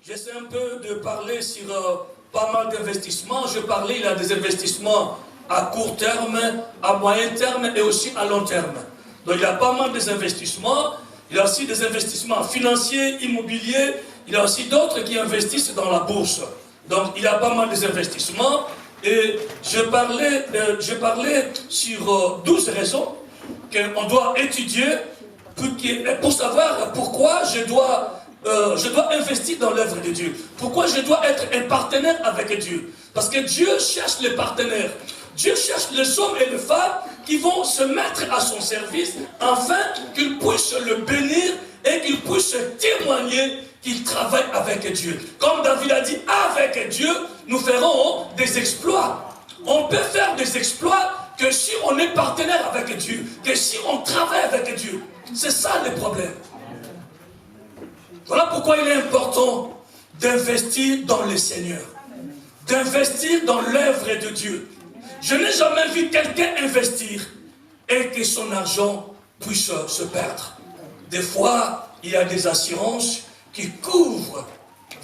J'essaie un peu de parler sur pas mal d'investissements. Je parlais, il y a des investissements à court terme, à moyen terme et aussi à long terme. Donc il y a pas mal d'investissements. Il y a aussi des investissements financiers, immobiliers. Il y a aussi d'autres qui investissent dans la bourse. Donc il y a pas mal d'investissements. Et je parlais sur 12 raisons qu'on doit étudier pour savoir pourquoi je dois investir dans l'œuvre de Dieu. Pourquoi je dois être un partenaire avec Dieu. Parce que Dieu cherche les partenaires. Dieu cherche les hommes et les femmes qui vont se mettre à son service afin qu'ils puissent le bénir et qu'ils puissent témoigner qu'il travaille avec Dieu. Comme David a dit, avec Dieu, nous ferons des exploits. On peut faire des exploits que si on est partenaire avec Dieu, que si on travaille avec Dieu. C'est ça le problème. Voilà pourquoi il est important d'investir dans le Seigneur. D'investir dans l'œuvre de Dieu. Je n'ai jamais vu quelqu'un investir et que son argent puisse se perdre. Des fois, il y a des assurances qui couvrent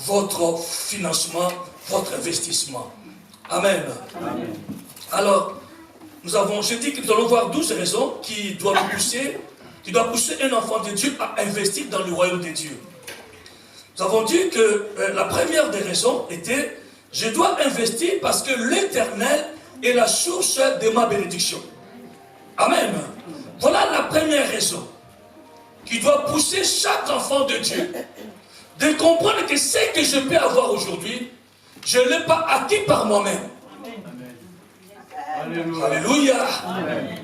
votre financement, votre investissement. Amen. Amen. Alors, j'ai dit que nous allons voir 12 raisons qui doivent pousser un enfant de Dieu à investir dans le royaume de Dieu. Nous avons dit que la première des raisons était, je dois investir parce que l'Éternel est la source de ma bénédiction. Amen. Voilà la première raison qui doit pousser chaque enfant de Dieu de comprendre que ce que je peux avoir aujourd'hui, je ne l'ai pas acquis par moi-même. Alléluia. Alléluia. Amen.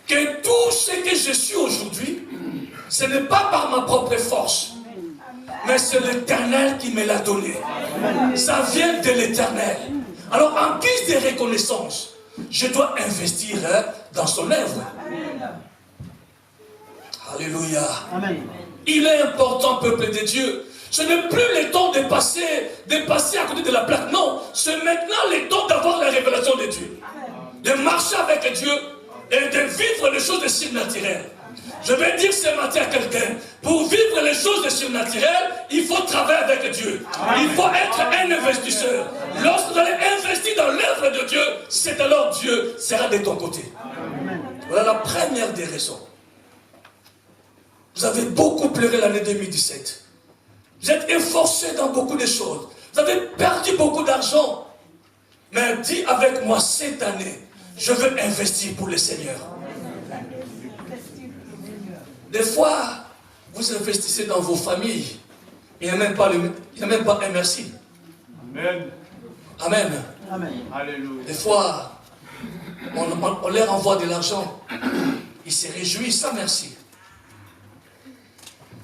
Que tout ce que je suis aujourd'hui, ce n'est pas par ma propre force, mais c'est l'Éternel qui me l'a donné. Ça vient de l'Éternel. Alors en guise de reconnaissance, je dois investir dans son œuvre. Alléluia. Amen. Il est important, peuple de Dieu. Ce n'est plus le temps de passer à côté de la plaque. Non, c'est maintenant le temps d'avoir la révélation de Dieu. De marcher avec Dieu et de vivre les choses de surnaturelles. Je vais dire ce matin à quelqu'un, pour vivre les choses de surnaturelles, il faut travailler avec Dieu. Il faut être un investisseur. Lorsque vous allez investir dans l'œuvre de Dieu, c'est alors Dieu sera de ton côté. Voilà la première des raisons. Vous avez beaucoup pleuré l'année 2017. Vous êtes efforcé dans beaucoup de choses. Vous avez perdu beaucoup d'argent. Mais dis avec moi, cette année, je veux investir pour le Seigneur. Des fois, vous investissez dans vos familles. Il n'y a même pas un merci. Amen. Amen. Amen. Alléluia. Des fois, on leur envoie de l'argent. Ils se réjouissent sans merci.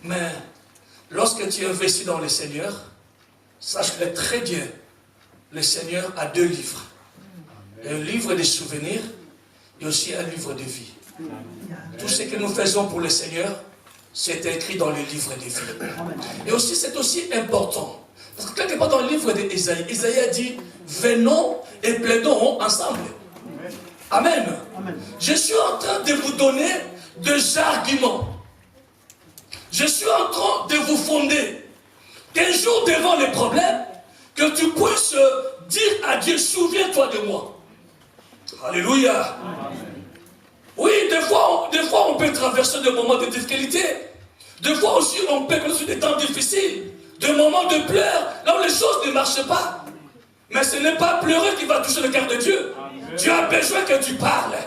Mais lorsque tu investis dans le Seigneur, sache-le très bien, le Seigneur a 2 livres. Un livre de souvenirs et aussi un livre de vie. Tout ce que nous faisons pour le Seigneur, c'est écrit dans le livre de vie. Et aussi, c'est aussi important. Parce que quelque part dans le livre d'Ésaïe, Ésaïe a dit, venons et plaidons ensemble. Amen. Je suis en train de vous donner des arguments. Je suis en train de vous fonder qu'un jour devant les problèmes, que tu puisses dire à Dieu, souviens-toi de moi. Alléluia. Oui, des fois on peut traverser des moments de difficulté. Des fois aussi on peut connaître des temps difficiles, des moments de pleurs, là où les choses ne marchent pas. Mais ce n'est pas pleurer qui va toucher le cœur de Dieu. Dieu a besoin que tu parles.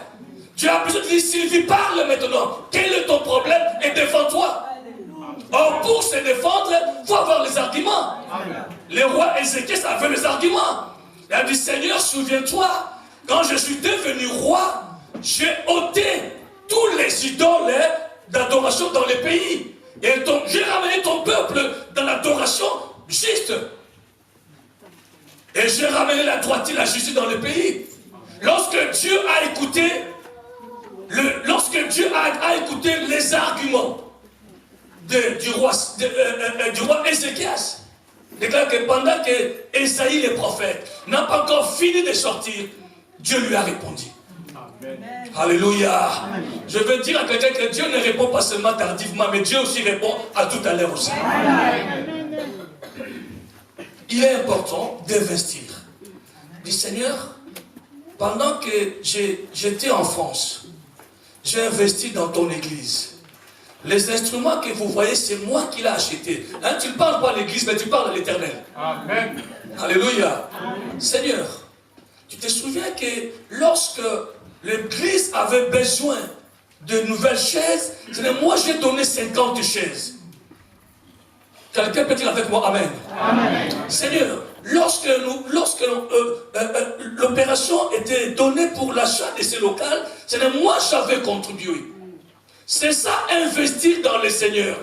Dieu a besoin de dire, Sylvie, parle maintenant. Quel est ton problème et défends-toi. Or, pour se défendre, il faut avoir les arguments. Le roi Ézéchiel avait les arguments. Il a dit, Seigneur, souviens-toi, quand je suis devenu roi, j'ai ôté tous les idoles d'adoration dans les pays. Et j'ai ramené ton peuple dans l'adoration juste. Et j'ai ramené la droiture et la justice dans le pays. Lorsque Dieu a écouté, les arguments du roi Ézéchiel, déclare que pendant que Ésaïe le prophète n'a pas encore fini de sortir, Dieu lui a répondu. Amen. Alléluia. Amen. Je veux dire à quelqu'un que Dieu ne répond pas seulement tardivement, mais Dieu aussi répond à tout à l'heure aussi. Amen. il est important d'investir. Dis Seigneur, pendant que j'étais en France, j'ai investi dans ton église. Les instruments que vous voyez, c'est moi qui l'ai acheté. Hein, tu ne parles pas à l'église, mais tu parles à l'Éternel. Amen. Alléluia. Amen. Seigneur, tu te souviens que lorsque l'église avait besoin de nouvelles chaises, moi j'ai donné 50 chaises. Quelqu'un peut dire avec moi Amen. Amen. Seigneur, lorsque l'opération était donnée pour l'achat de ces locales, moi j'avais contribué. C'est ça, investir dans le Seigneur.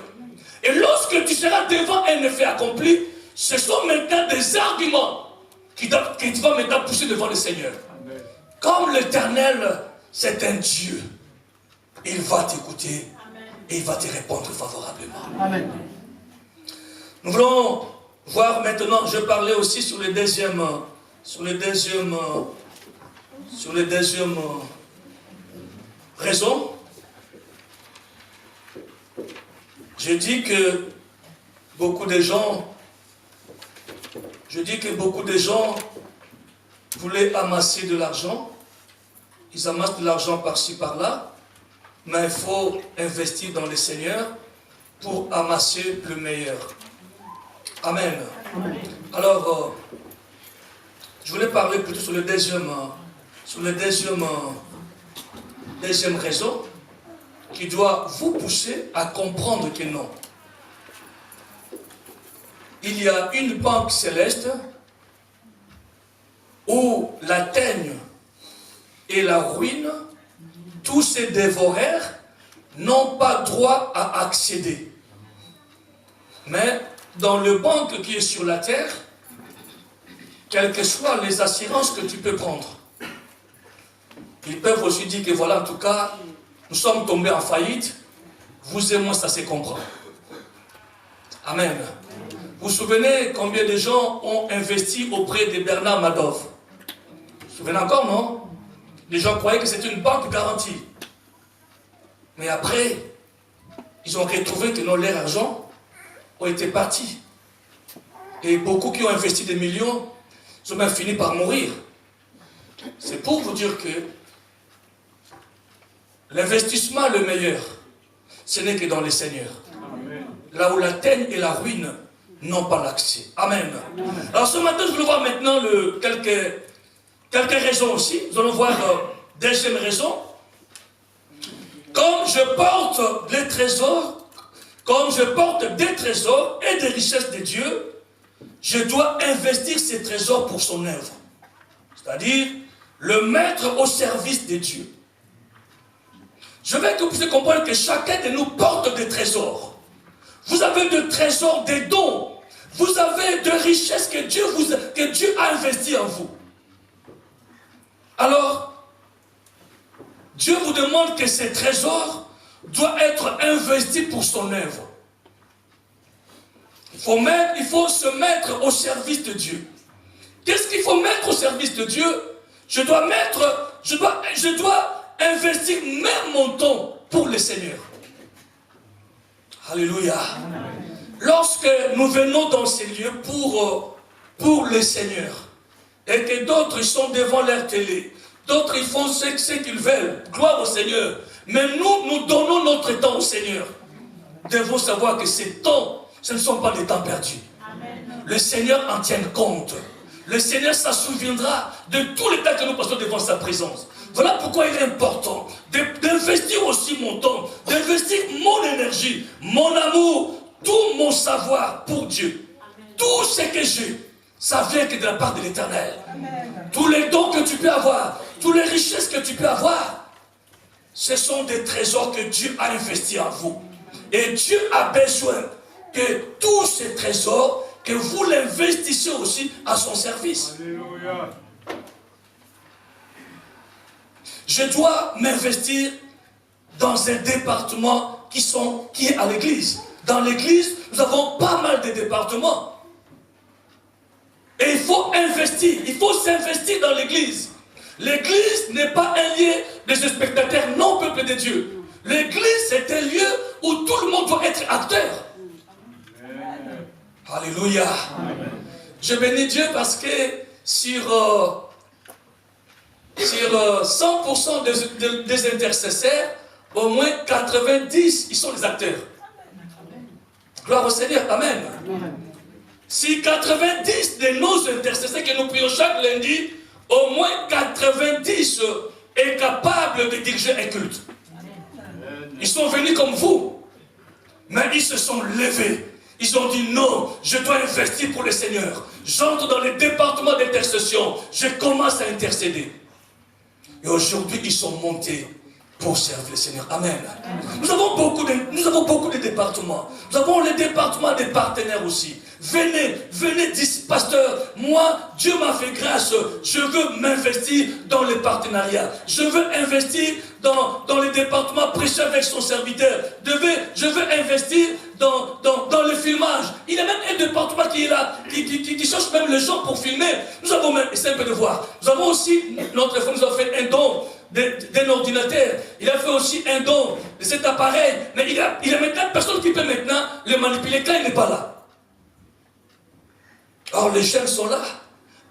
Et lorsque tu seras devant un effet accompli, ce sont maintenant des arguments qui te vont maintenant pousser devant le Seigneur. Amen. Comme l'Éternel, c'est un Dieu, il va t'écouter et il va te répondre favorablement. Amen. Nous voulons voir maintenant, je parlais aussi sur les deuxième raison. Je dis que beaucoup de gens voulaient amasser de l'argent. Ils amassent de l'argent par-ci, par-là. Mais il faut investir dans le Seigneur pour amasser le meilleur. Amen. Amen. Alors, je voulais parler plutôt sur le deuxième raison qui doit vous pousser à comprendre que non. Il y a une banque céleste où la teigne et la ruine, tous ces dévoreurs, n'ont pas droit à accéder. Mais dans le banque qui est sur la terre, quelles que soient les assurances que tu peux prendre, ils peuvent aussi dire que voilà, en tout cas, nous sommes tombés en faillite, vous et moi, ça se comprend. Amen. Vous vous souvenez combien de gens ont investi auprès de Bernard Madoff? Vous vous souvenez encore, non? Les gens croyaient que c'était une banque garantie. Mais après, ils ont retrouvé que leur argent ont été partis. Et beaucoup qui ont investi des millions, ils ont même fini par mourir. C'est pour vous dire que l'investissement le meilleur, ce n'est que dans le Seigneur. Amen. Là où la teigne et la ruine n'ont pas l'accès. Amen. Amen. Alors ce matin, je voulais voir maintenant quelques raisons aussi. Nous allons voir deuxième raison. Comme je porte des trésors et des richesses de Dieu, je dois investir ces trésors pour son œuvre. C'est-à-dire, le mettre au service de Dieu. Je veux que vous puissiez comprendre que chacun de nous porte des trésors. Vous avez des trésors, des dons. Vous avez des richesses que Dieu a investies en vous. Alors, Dieu vous demande que ces trésors doivent être investis pour son œuvre. Il faut se mettre au service de Dieu. Qu'est-ce qu'il faut mettre au service de Dieu? Je dois investir même mon temps pour le Seigneur. Alléluia. Lorsque nous venons dans ces lieux pour le Seigneur, et que d'autres sont devant leur télé, d'autres ils font ce qu'ils veulent, gloire au Seigneur, mais nous donnons notre temps au Seigneur. Nous devons savoir que ces temps, ce ne sont pas des temps perdus. Amen. Le Seigneur en tient compte. Le Seigneur s'en souviendra de tous les temps que nous passons devant sa présence. Voilà pourquoi il est important d'investir aussi mon temps, d'investir mon énergie, mon amour, tout mon savoir pour Dieu. Amen. Tout ce que j'ai, ça vient que de la part de l'Éternel. Tous les dons que tu peux avoir, toutes les richesses que tu peux avoir, ce sont des trésors que Dieu a investis en vous. Et Dieu a besoin que tous ces trésors, que vous l'investissez aussi à son service. Alléluia. Je dois m'investir dans un département qui est à l'église. Dans l'église, nous avons pas mal de départements. Et il faut investir, il faut s'investir dans l'église. L'église n'est pas un lieu de spectateurs non peuple de Dieu. L'église, c'est un lieu où tout le monde doit être acteur. Amen. Alléluia. Amen. Je bénis Dieu parce que sur 100% des intercesseurs, au moins 90, ils sont des acteurs. Gloire au Seigneur, amen. Si 90 de nos intercesseurs que nous prions chaque lundi, au moins 90 est capable de diriger un culte. Ils sont venus comme vous, mais ils se sont levés. Ils ont dit non, je dois investir pour le Seigneur. J'entre dans les départements d'intercession, je commence à intercéder. Et aujourd'hui, ils sont montés pour servir le Seigneur. Amen. Nous avons beaucoup de départements. Nous avons les départements des partenaires aussi. Venez, dis, pasteur, moi, Dieu m'a fait grâce. Je veux m'investir dans les partenariats. Je veux investir dans les départements prêcher avec son serviteur. Je veux investir dans le filmage. Il y a même un département qui est là, qui cherche même les gens pour filmer. Nous avons même, c'est un peu de voir. Nous avons aussi, notre frère nous a fait un don d'un ordinateur. Il a fait aussi un don de cet appareil. Mais il y a maintenant personne qui peut maintenant le manipuler quand il n'est pas là. Or les jeunes sont là.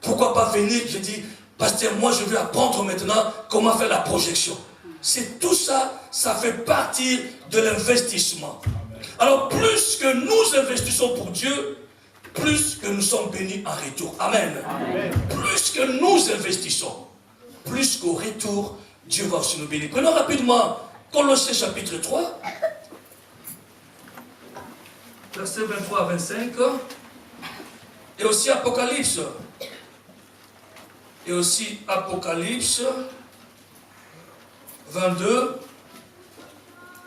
Pourquoi pas venir? Je dis, pasteur, moi je veux apprendre maintenant comment faire la projection. C'est tout ça, ça fait partie de l'investissement. Alors plus que nous investissons pour Dieu, plus que nous sommes bénis en retour. Amen. Amen. Plus que nous investissons, plus qu'au retour, Dieu va aussi nous bénir. Prenons rapidement Colossiens chapitre 3, versets 23 à 25, et aussi Apocalypse. Et aussi Apocalypse 22,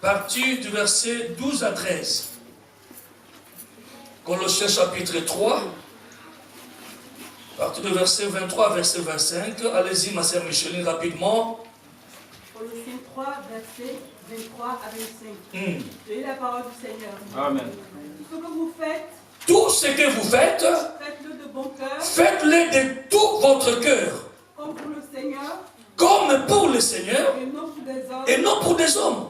partie du verset 12 à 13. Colossiens chapitre 3, partie du verset 23 à verset 25. Allez-y, ma sœur Micheline, rapidement. Colossiens 3, verset 23 à 25. J'ai la parole du Seigneur. Amen. Tout ce que vous faites, faites-le de bon cœur. Faites-le de tout votre cœur. Comme pour le Seigneur. Comme pour le Seigneur. Et non pour des hommes. Et non pour des hommes.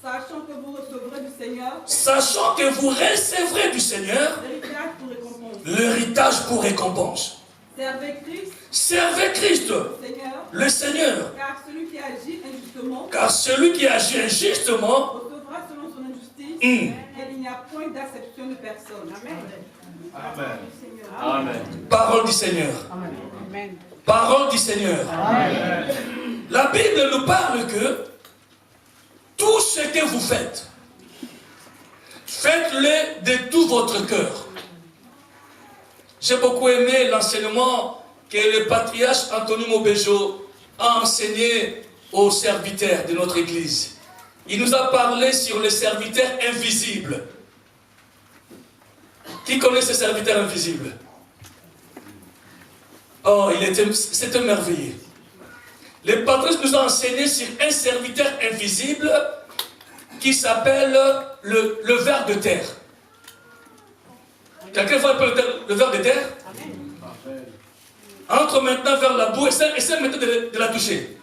Sachant que vous recevrez du Seigneur. Sachant que vous recevrez du Seigneur. L'héritage pour récompense. L'héritage pour récompense. Servez Christ. Servez Christ. Le Seigneur. Car celui qui agit injustement. Car celui qui agit injustement. Recevra selon son injustice. Et il n'y a point d'acception de personne. Amen. Amen. Amen. Parole du Seigneur. Amen. Parole du Seigneur. Amen. La Bible nous parle que tout ce que vous faites, faites-le de tout votre cœur. J'ai beaucoup aimé l'enseignement que le patriarche Anthony Mobejo a enseigné aux serviteurs de notre Église. Il nous a parlé sur les serviteurs invisibles. Qui connaît ces serviteurs invisibles? Oh, c'était merveilleux. Le patriarche nous a enseigné sur un serviteur invisible qui s'appelle le ver de terre. Quelqu'un voit un peu le ver de terre? Entre maintenant vers la boue, essaie maintenant de la toucher.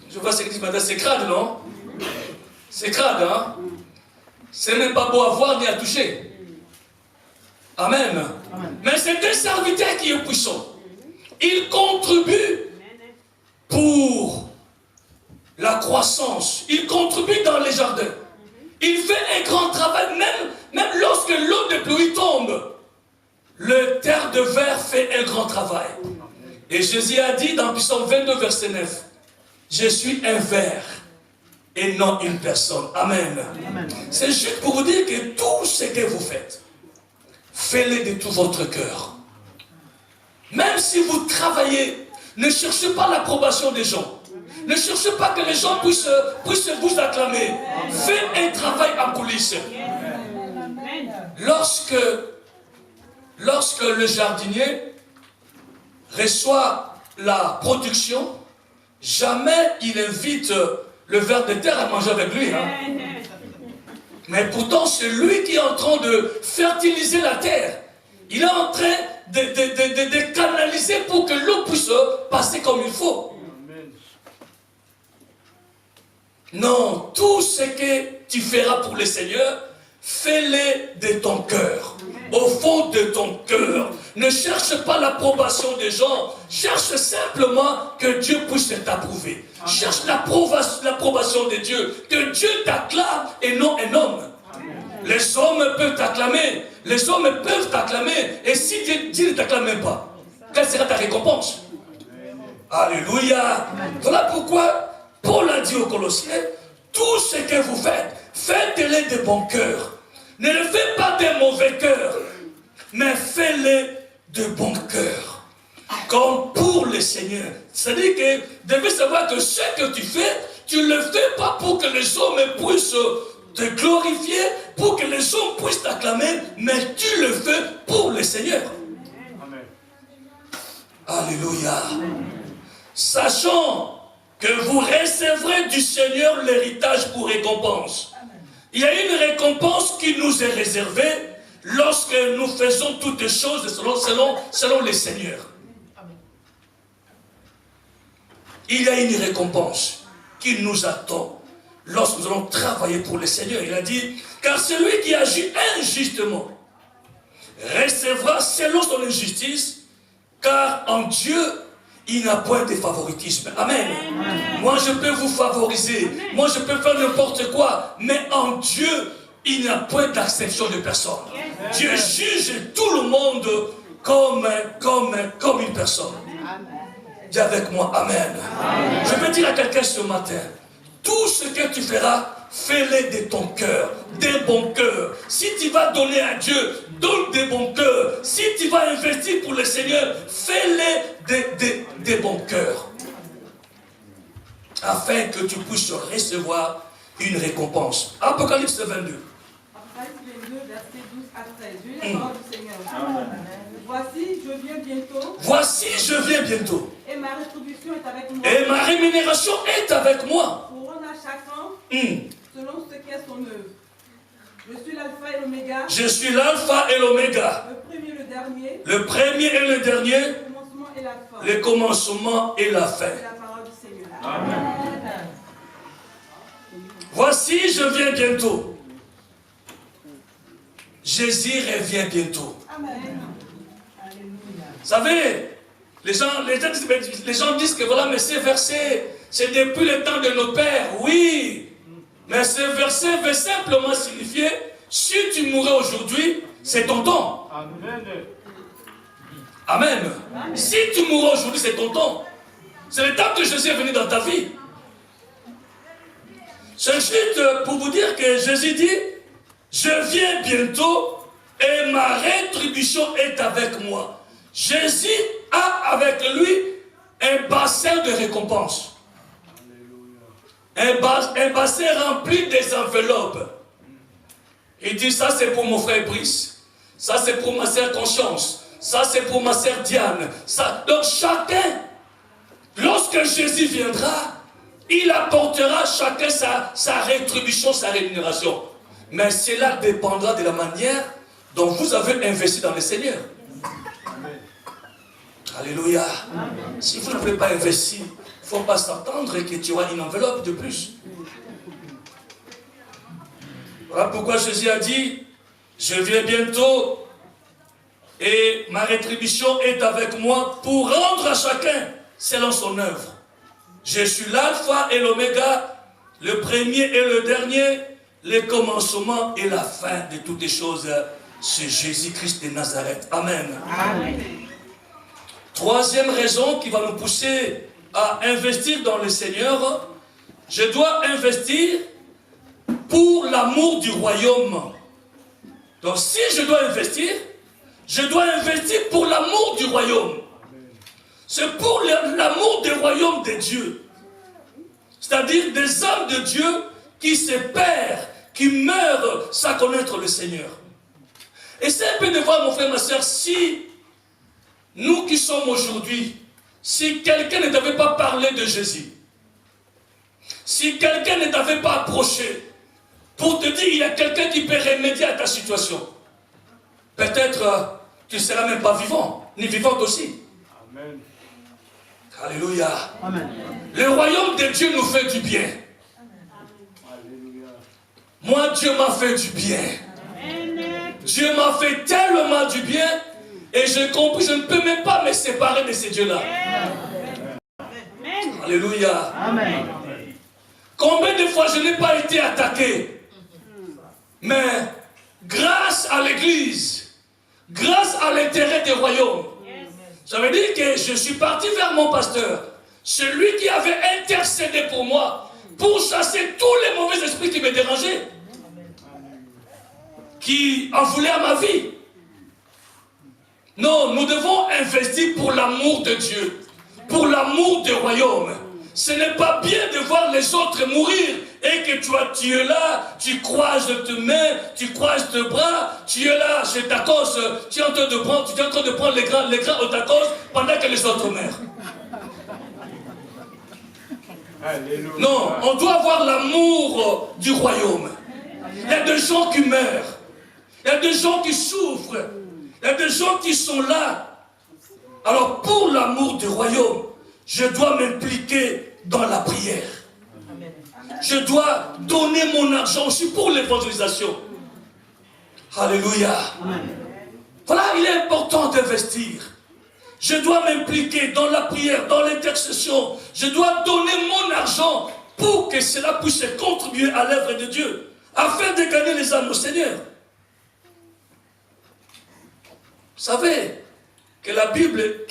Je vois ce que dit maintenant, c'est crade, non? C'est crade, hein? C'est même pas beau à voir ni à toucher. Amen. Mais c'est un serviteur qui est puissant. Il contribue pour la croissance. Il contribue dans les jardins. Il fait un grand travail, même lorsque l'eau de pluie tombe. Le terre de verre fait un grand travail. Et Jésus a dit dans Psaume 22, verset 9, je suis un verre et non une personne. Amen. C'est juste pour vous dire que tout ce que vous faites, faites-le de tout votre cœur. Même si vous travaillez, ne cherchez pas l'approbation des gens. Ne cherchez pas que les gens puissent vous acclamer. Faites un travail en coulisses. Lorsque le jardinier reçoit la production, jamais il invite le ver de terre à manger avec lui. Hein. Mais pourtant, c'est lui qui est en train de fertiliser la terre. Il est en train de canaliser pour que l'eau puisse passer comme il faut. Non, tout ce que tu feras pour le Seigneur, fais-les de ton cœur. Au fond de ton cœur. Ne cherche pas l'approbation des gens. Cherche simplement que Dieu puisse t'approuver. Cherche l'approbation de Dieu. Que Dieu t'acclame et non un homme. Les hommes peuvent t'acclamer. Les hommes peuvent t'acclamer. Et si Dieu ne t'acclame même pas, quelle sera ta récompense? Alléluia. Voilà pourquoi Paul a dit aux Colossiens, tout ce que vous faites, faites-le de bon cœur. Ne le faites pas de mauvais cœur, mais faites-le de bon cœur. Comme pour le Seigneur. C'est-à-dire que vous devez savoir que ce que tu fais, tu ne le fais pas pour que les hommes puissent te glorifier, pour que les hommes puissent t'acclamer, mais tu le fais pour le Seigneur. Amen. Alléluia. Sachant que vous recevrez du Seigneur l'héritage pour récompense. Il y a une récompense qui nous est réservée lorsque nous faisons toutes les choses selon les seigneurs. Il y a une récompense qui nous attend lorsque nous allons travailler pour le Seigneur. Il a dit, car celui qui agit injustement recevra selon son injustice, car en Dieu, il n'y a point de favoritisme. Amen. Amen. Moi, je peux vous favoriser. Amen. Moi, je peux faire n'importe quoi. Mais en Dieu, il n'y a point d'acception de personne. Amen. Dieu juge tout le monde comme une personne. Amen. Dis avec moi, Amen. Amen. Je veux dire à quelqu'un ce matin, tout ce que tu feras, fais-le de ton cœur, d'un bon cœur. Si tu vas donner à Dieu, donne de bon cœur. Si tu vas investir pour le Seigneur, fais-le de bon cœur. Afin que tu puisses recevoir une récompense. Apocalypse 22. Apocalypse 22, verset 12 à 13. Je lis la parole du Seigneur. Amen. Voici, je viens bientôt. Voici, je viens bientôt. Et ma rétribution est avec moi. Et ma rémunération est avec moi. Pour rendre à chacun selon ce qu'est son œuvre. Je suis l'alpha et l'oméga. Je suis l'alpha et l'oméga. Le premier et le dernier. Le premier et le dernier. Le commencement et la fin. Le commencement et la fin. C'est la parole du Seigneur. Amen. Voici, je viens bientôt. Jésus revient bientôt. Amen. Vous savez, les gens disent que voilà, mais ces versets, c'est depuis le temps de nos pères. Oui, mais ce verset veut simplement signifier, si tu mourrais aujourd'hui, c'est ton temps. Amen. Amen. Si tu mourrais aujourd'hui, c'est ton temps. C'est le temps que Jésus est venu dans ta vie. C'est juste pour vous dire que Jésus dit, je viens bientôt et ma rétribution est avec moi. Jésus a avec lui un bassin de récompense. Un bassin rempli des enveloppes. Il dit, ça c'est pour mon frère Brice. Ça c'est pour ma sœur Conscience. Ça c'est pour ma sœur Diane. Ça. Donc chacun, lorsque Jésus viendra, il apportera chacun sa rétribution, sa rémunération. Mais cela dépendra de la manière dont vous avez investi dans le Seigneur. Alléluia. Amen. Si vous n'avez pas investi, il ne faut pas s'attendre que tu auras une enveloppe de plus. Voilà pourquoi Jésus a dit, je viens bientôt et ma rétribution est avec moi pour rendre à chacun selon son œuvre. Je suis l'alpha et l'oméga, le premier et le dernier, le commencement et la fin de toutes les choses. C'est Jésus-Christ de Nazareth. Amen. Amen. Troisième raison qui va nous pousser à investir dans le Seigneur, je dois investir pour l'amour du royaume. Donc si je dois investir pour l'amour du royaume. C'est pour l'amour du royaume de Dieu. C'est-à-dire des âmes de Dieu qui se perdent, qui meurent sans connaître le Seigneur. Et c'est un peu de voir, mon frère, ma soeur, si nous qui sommes aujourd'hui, si quelqu'un ne t'avait pas parlé de Jésus, si quelqu'un ne t'avait pas approché pour te dire il y a quelqu'un qui peut remédier à ta situation, peut-être tu ne seras même pas vivant, ni vivante aussi. Amen. Alléluia. Amen. Le royaume de Dieu nous fait du bien. Amen. Moi, Dieu m'a fait du bien. Dieu m'a fait tellement du bien et je comprends, je ne peux même pas me séparer de ces dieux-là. Alléluia. Amen. Combien de fois je n'ai pas été attaqué, mais grâce à l'église, grâce à l'intérêt des royaumes, ça veut dire que je suis parti vers mon pasteur, celui qui avait intercédé pour moi, pour chasser tous les mauvais esprits qui me dérangeaient, qui en voulaient à ma vie. Non, nous devons investir pour l'amour de Dieu, pour l'amour du royaume. Ce n'est pas bien de voir les autres mourir et que tu es là, tu croises tes mains, tu croises tes bras, tu es là chez ta cause, tu es en train de prendre les grands de ta cause pendant que les autres meurent. Alléluia. Non, on doit avoir l'amour du royaume. Il y a des gens qui meurent, il y a des gens qui souffrent, il y a des gens qui sont là. Alors pour l'amour du royaume, je dois m'impliquer dans la prière. Je dois donner mon argent aussi pour l'évangélisation. Alléluia. Voilà, il est important d'investir. Je dois m'impliquer dans la prière, dans l'intercession. Je dois donner mon argent pour que cela puisse contribuer à l'œuvre de Dieu, afin de gagner les âmes au Seigneur. Vous savez que le Bible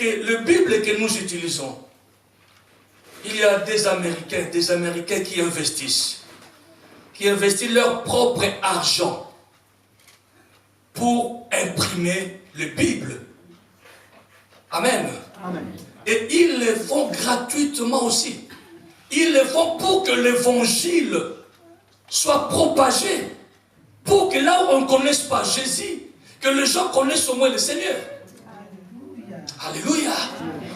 que nous utilisons, il y a des Américains qui investissent leur propre argent pour imprimer les Bibles. Amen. Amen. Et ils le font gratuitement aussi. Ils le font pour que l'évangile soit propagé. Pour que là où on ne connaisse pas Jésus, que les gens connaissent au moins le Seigneur. Alléluia.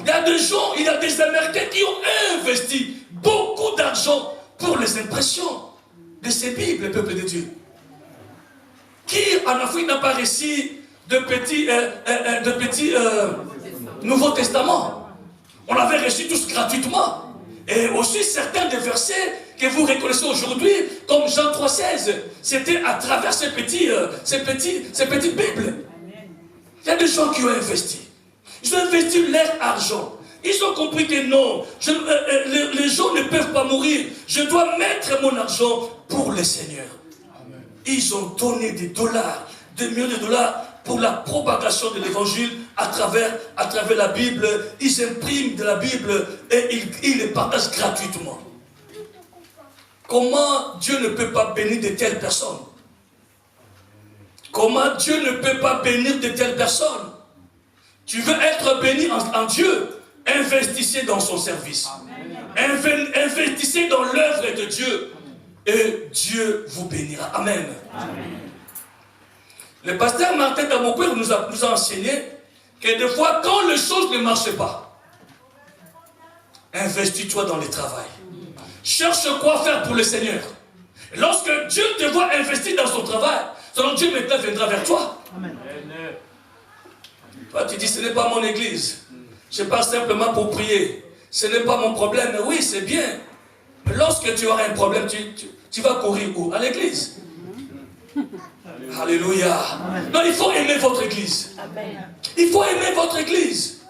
Il y a des gens, il y a des Américains qui ont investi beaucoup d'argent pour les impressions de ces Bibles, le peuple de Dieu. Qui en Afrique n'a pas reçu de petits Nouveau Testament? On l'avait reçu tous gratuitement. Et aussi certains des versets que vous reconnaissez aujourd'hui, comme Jean 3,16, c'était à travers ces petites Bibles. Il y a des gens qui ont investi. Ils ont investi leur argent. Ils ont compris que non, les gens ne peuvent pas mourir. Je dois mettre mon argent pour le Seigneur. Amen. Ils ont donné des dollars, des millions de dollars pour la propagation de l'évangile à travers la Bible. Ils impriment de la Bible et ils les partagent gratuitement. Comment Dieu ne peut pas bénir de telles personnes? Comment Dieu ne peut pas bénir de telles personnes? Tu veux être béni en Dieu? Investissez dans son service. Investissez dans l'œuvre de Dieu. Et Dieu vous bénira. Amen. Amen. Le pasteur Martin Damokwe nous a enseigné que des fois, quand les choses ne marchent pas, investis-toi dans le travail. Cherche quoi faire pour le Seigneur. Et lorsque Dieu te voit investir dans son travail, selon Dieu maintenant viendra vers toi. Amen. Toi, tu dis, ce n'est pas mon église. Je pars simplement pour prier. Ce n'est pas mon problème. Mais oui, c'est bien. Mais lorsque tu auras un problème, tu vas courir où? À l'église. Alléluia. Amen. Non, il faut aimer votre église. Amen. Il faut aimer votre église.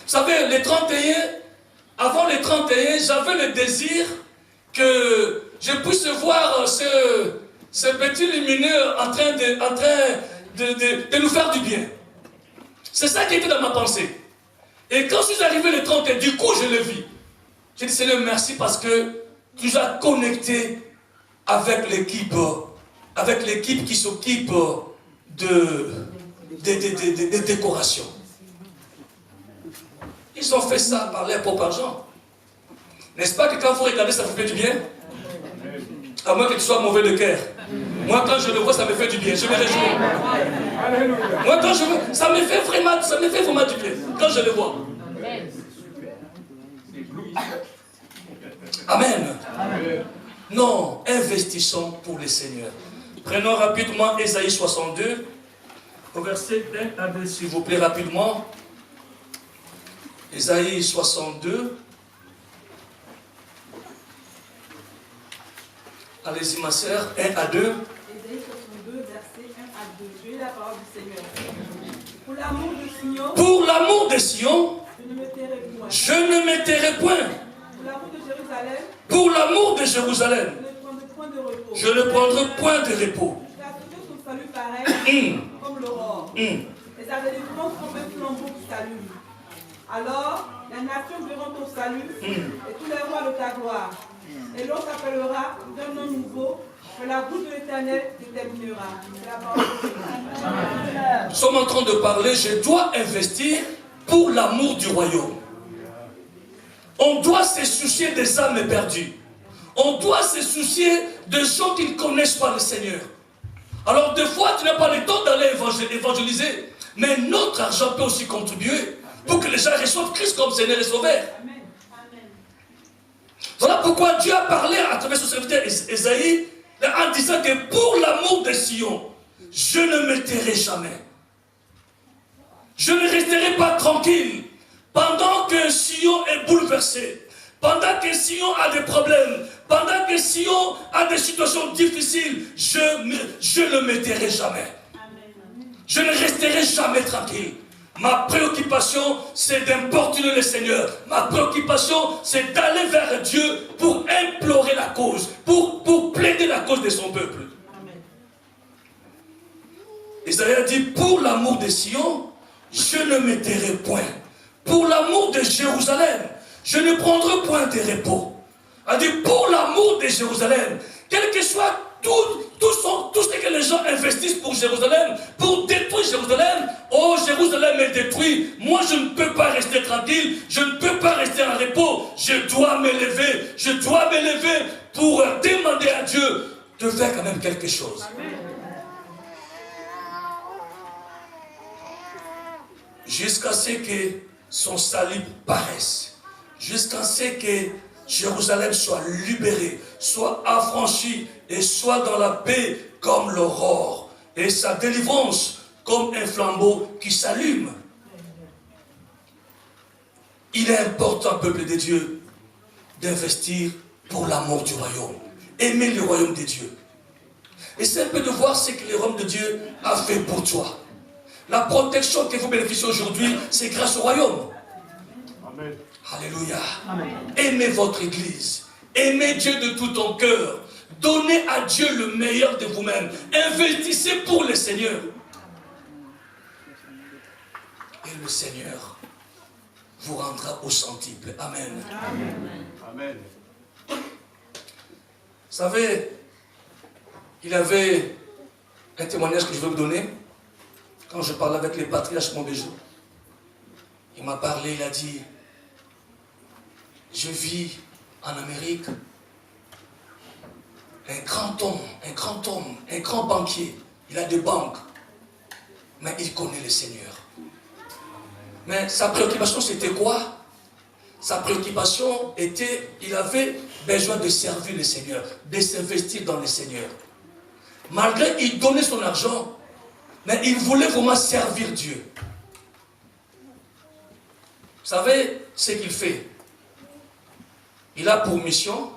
Vous savez, les 31, avant les 31, j'avais le désir que je puisse voir ce petit lumineux en train de nous faire du bien. C'est ça qui était dans ma pensée. Et quand je suis arrivé le 31, du coup je le vis. J'ai dit, Seigneur, merci parce que tu nous as connectés avec l'équipe qui s'occupe des décorations. Ils ont fait ça par leur propre argent. N'est-ce pas que quand vous regardez, ça vous fait du bien? À moins que tu sois mauvais de cœur. Moi, quand je le vois, ça me fait du bien. Je me réjouis. Moi, quand je vois, ça me fait vraiment du bien. Quand je le vois. Amen. Amen. Non, investissons pour le Seigneur. Prenons rapidement Ésaïe 62, au verset 1 à 2, s'il vous plaît, rapidement. Ésaïe 62. Allez-y, ma sœur, 1 à 2. Ésaïe 62, J'ai la parole du Seigneur. Pour l'amour de Sion. Pour l'amour de Sion. Je ne me tairai point. Je ne me tairai point. Pour l'amour de Jérusalem. Pour l'amour de Jérusalem. Je ne prendrai point de repos. Je ne prendrai point de repos. Car son salut pareil comme l'aurore. Et sa délivrance comme un flambeau qui s'allume. Alors, les nations verront ton salut et tous les rois de ta gloire. Et l'on s'appellera d'un nom nouveau que la bouche de l'Éternel déterminera. C'est la parole de Dieu. Nous sommes en train de parler, je dois investir pour l'amour du royaume. On doit se soucier des âmes perdues. On doit se soucier de gens qui ne connaissent pas le Seigneur. Alors des fois, tu n'as pas le temps d'aller évangéliser, mais notre argent peut aussi contribuer pour que les gens reçoivent Christ comme Seigneur et Sauveur. Voilà pourquoi Dieu a parlé à travers son serviteur Ésaïe en disant que pour l'amour de Sion, je ne me tairai jamais. Je ne resterai pas tranquille pendant que Sion est bouleversé, pendant que Sion a des problèmes, pendant que Sion a des situations difficiles, je ne me tairai jamais. Je ne resterai jamais tranquille. Ma préoccupation, c'est d'importuner le Seigneur. Ma préoccupation, c'est d'aller vers Dieu pour implorer la cause, pour plaider la cause de son peuple. Isaïe a dit, pour l'amour de Sion, je ne me tairai point. Pour l'amour de Jérusalem, je ne prendrai point de repos. Il a dit, pour l'amour de Jérusalem, quel que soit tout ce que les gens investissent pour Jérusalem, pour détruire Jérusalem, oh Jérusalem est détruit, moi je ne peux pas rester tranquille, je ne peux pas rester en repos, je dois m'élever pour demander à Dieu de faire quand même quelque chose. Jusqu'à ce que son salut paraisse, jusqu'à ce que Jérusalem soit libérée, soit affranchie et soit dans la paix comme l'aurore et sa délivrance comme un flambeau qui s'allume. Il est important, peuple de Dieu, d'investir pour l'amour du royaume. Aimer le royaume de Dieu. Et c'est un peu de voir ce que le royaume de Dieu a fait pour toi. La protection que vous bénéficiez aujourd'hui, c'est grâce au royaume. Amen. Alléluia. Amen. Aimez votre église. Aimez Dieu de tout ton cœur. Donnez à Dieu le meilleur de vous-même. Investissez pour le Seigneur. Et le Seigneur vous rendra au centuple. Amen. Amen. Amen. Vous savez, il y avait un témoignage que je vais vous donner. Quand je parlais avec les patriarches Montbéjou, il m'a parlé, il a dit, je vis en Amérique, un grand homme, un grand banquier, il a des banques, mais il connaît le Seigneur. Mais sa préoccupation c'était quoi? Sa préoccupation était, il avait besoin de servir le Seigneur, de s'investir dans le Seigneur. Malgré il donnait son argent, mais il voulait vraiment servir Dieu. Vous savez ce qu'il fait? Il a pour mission,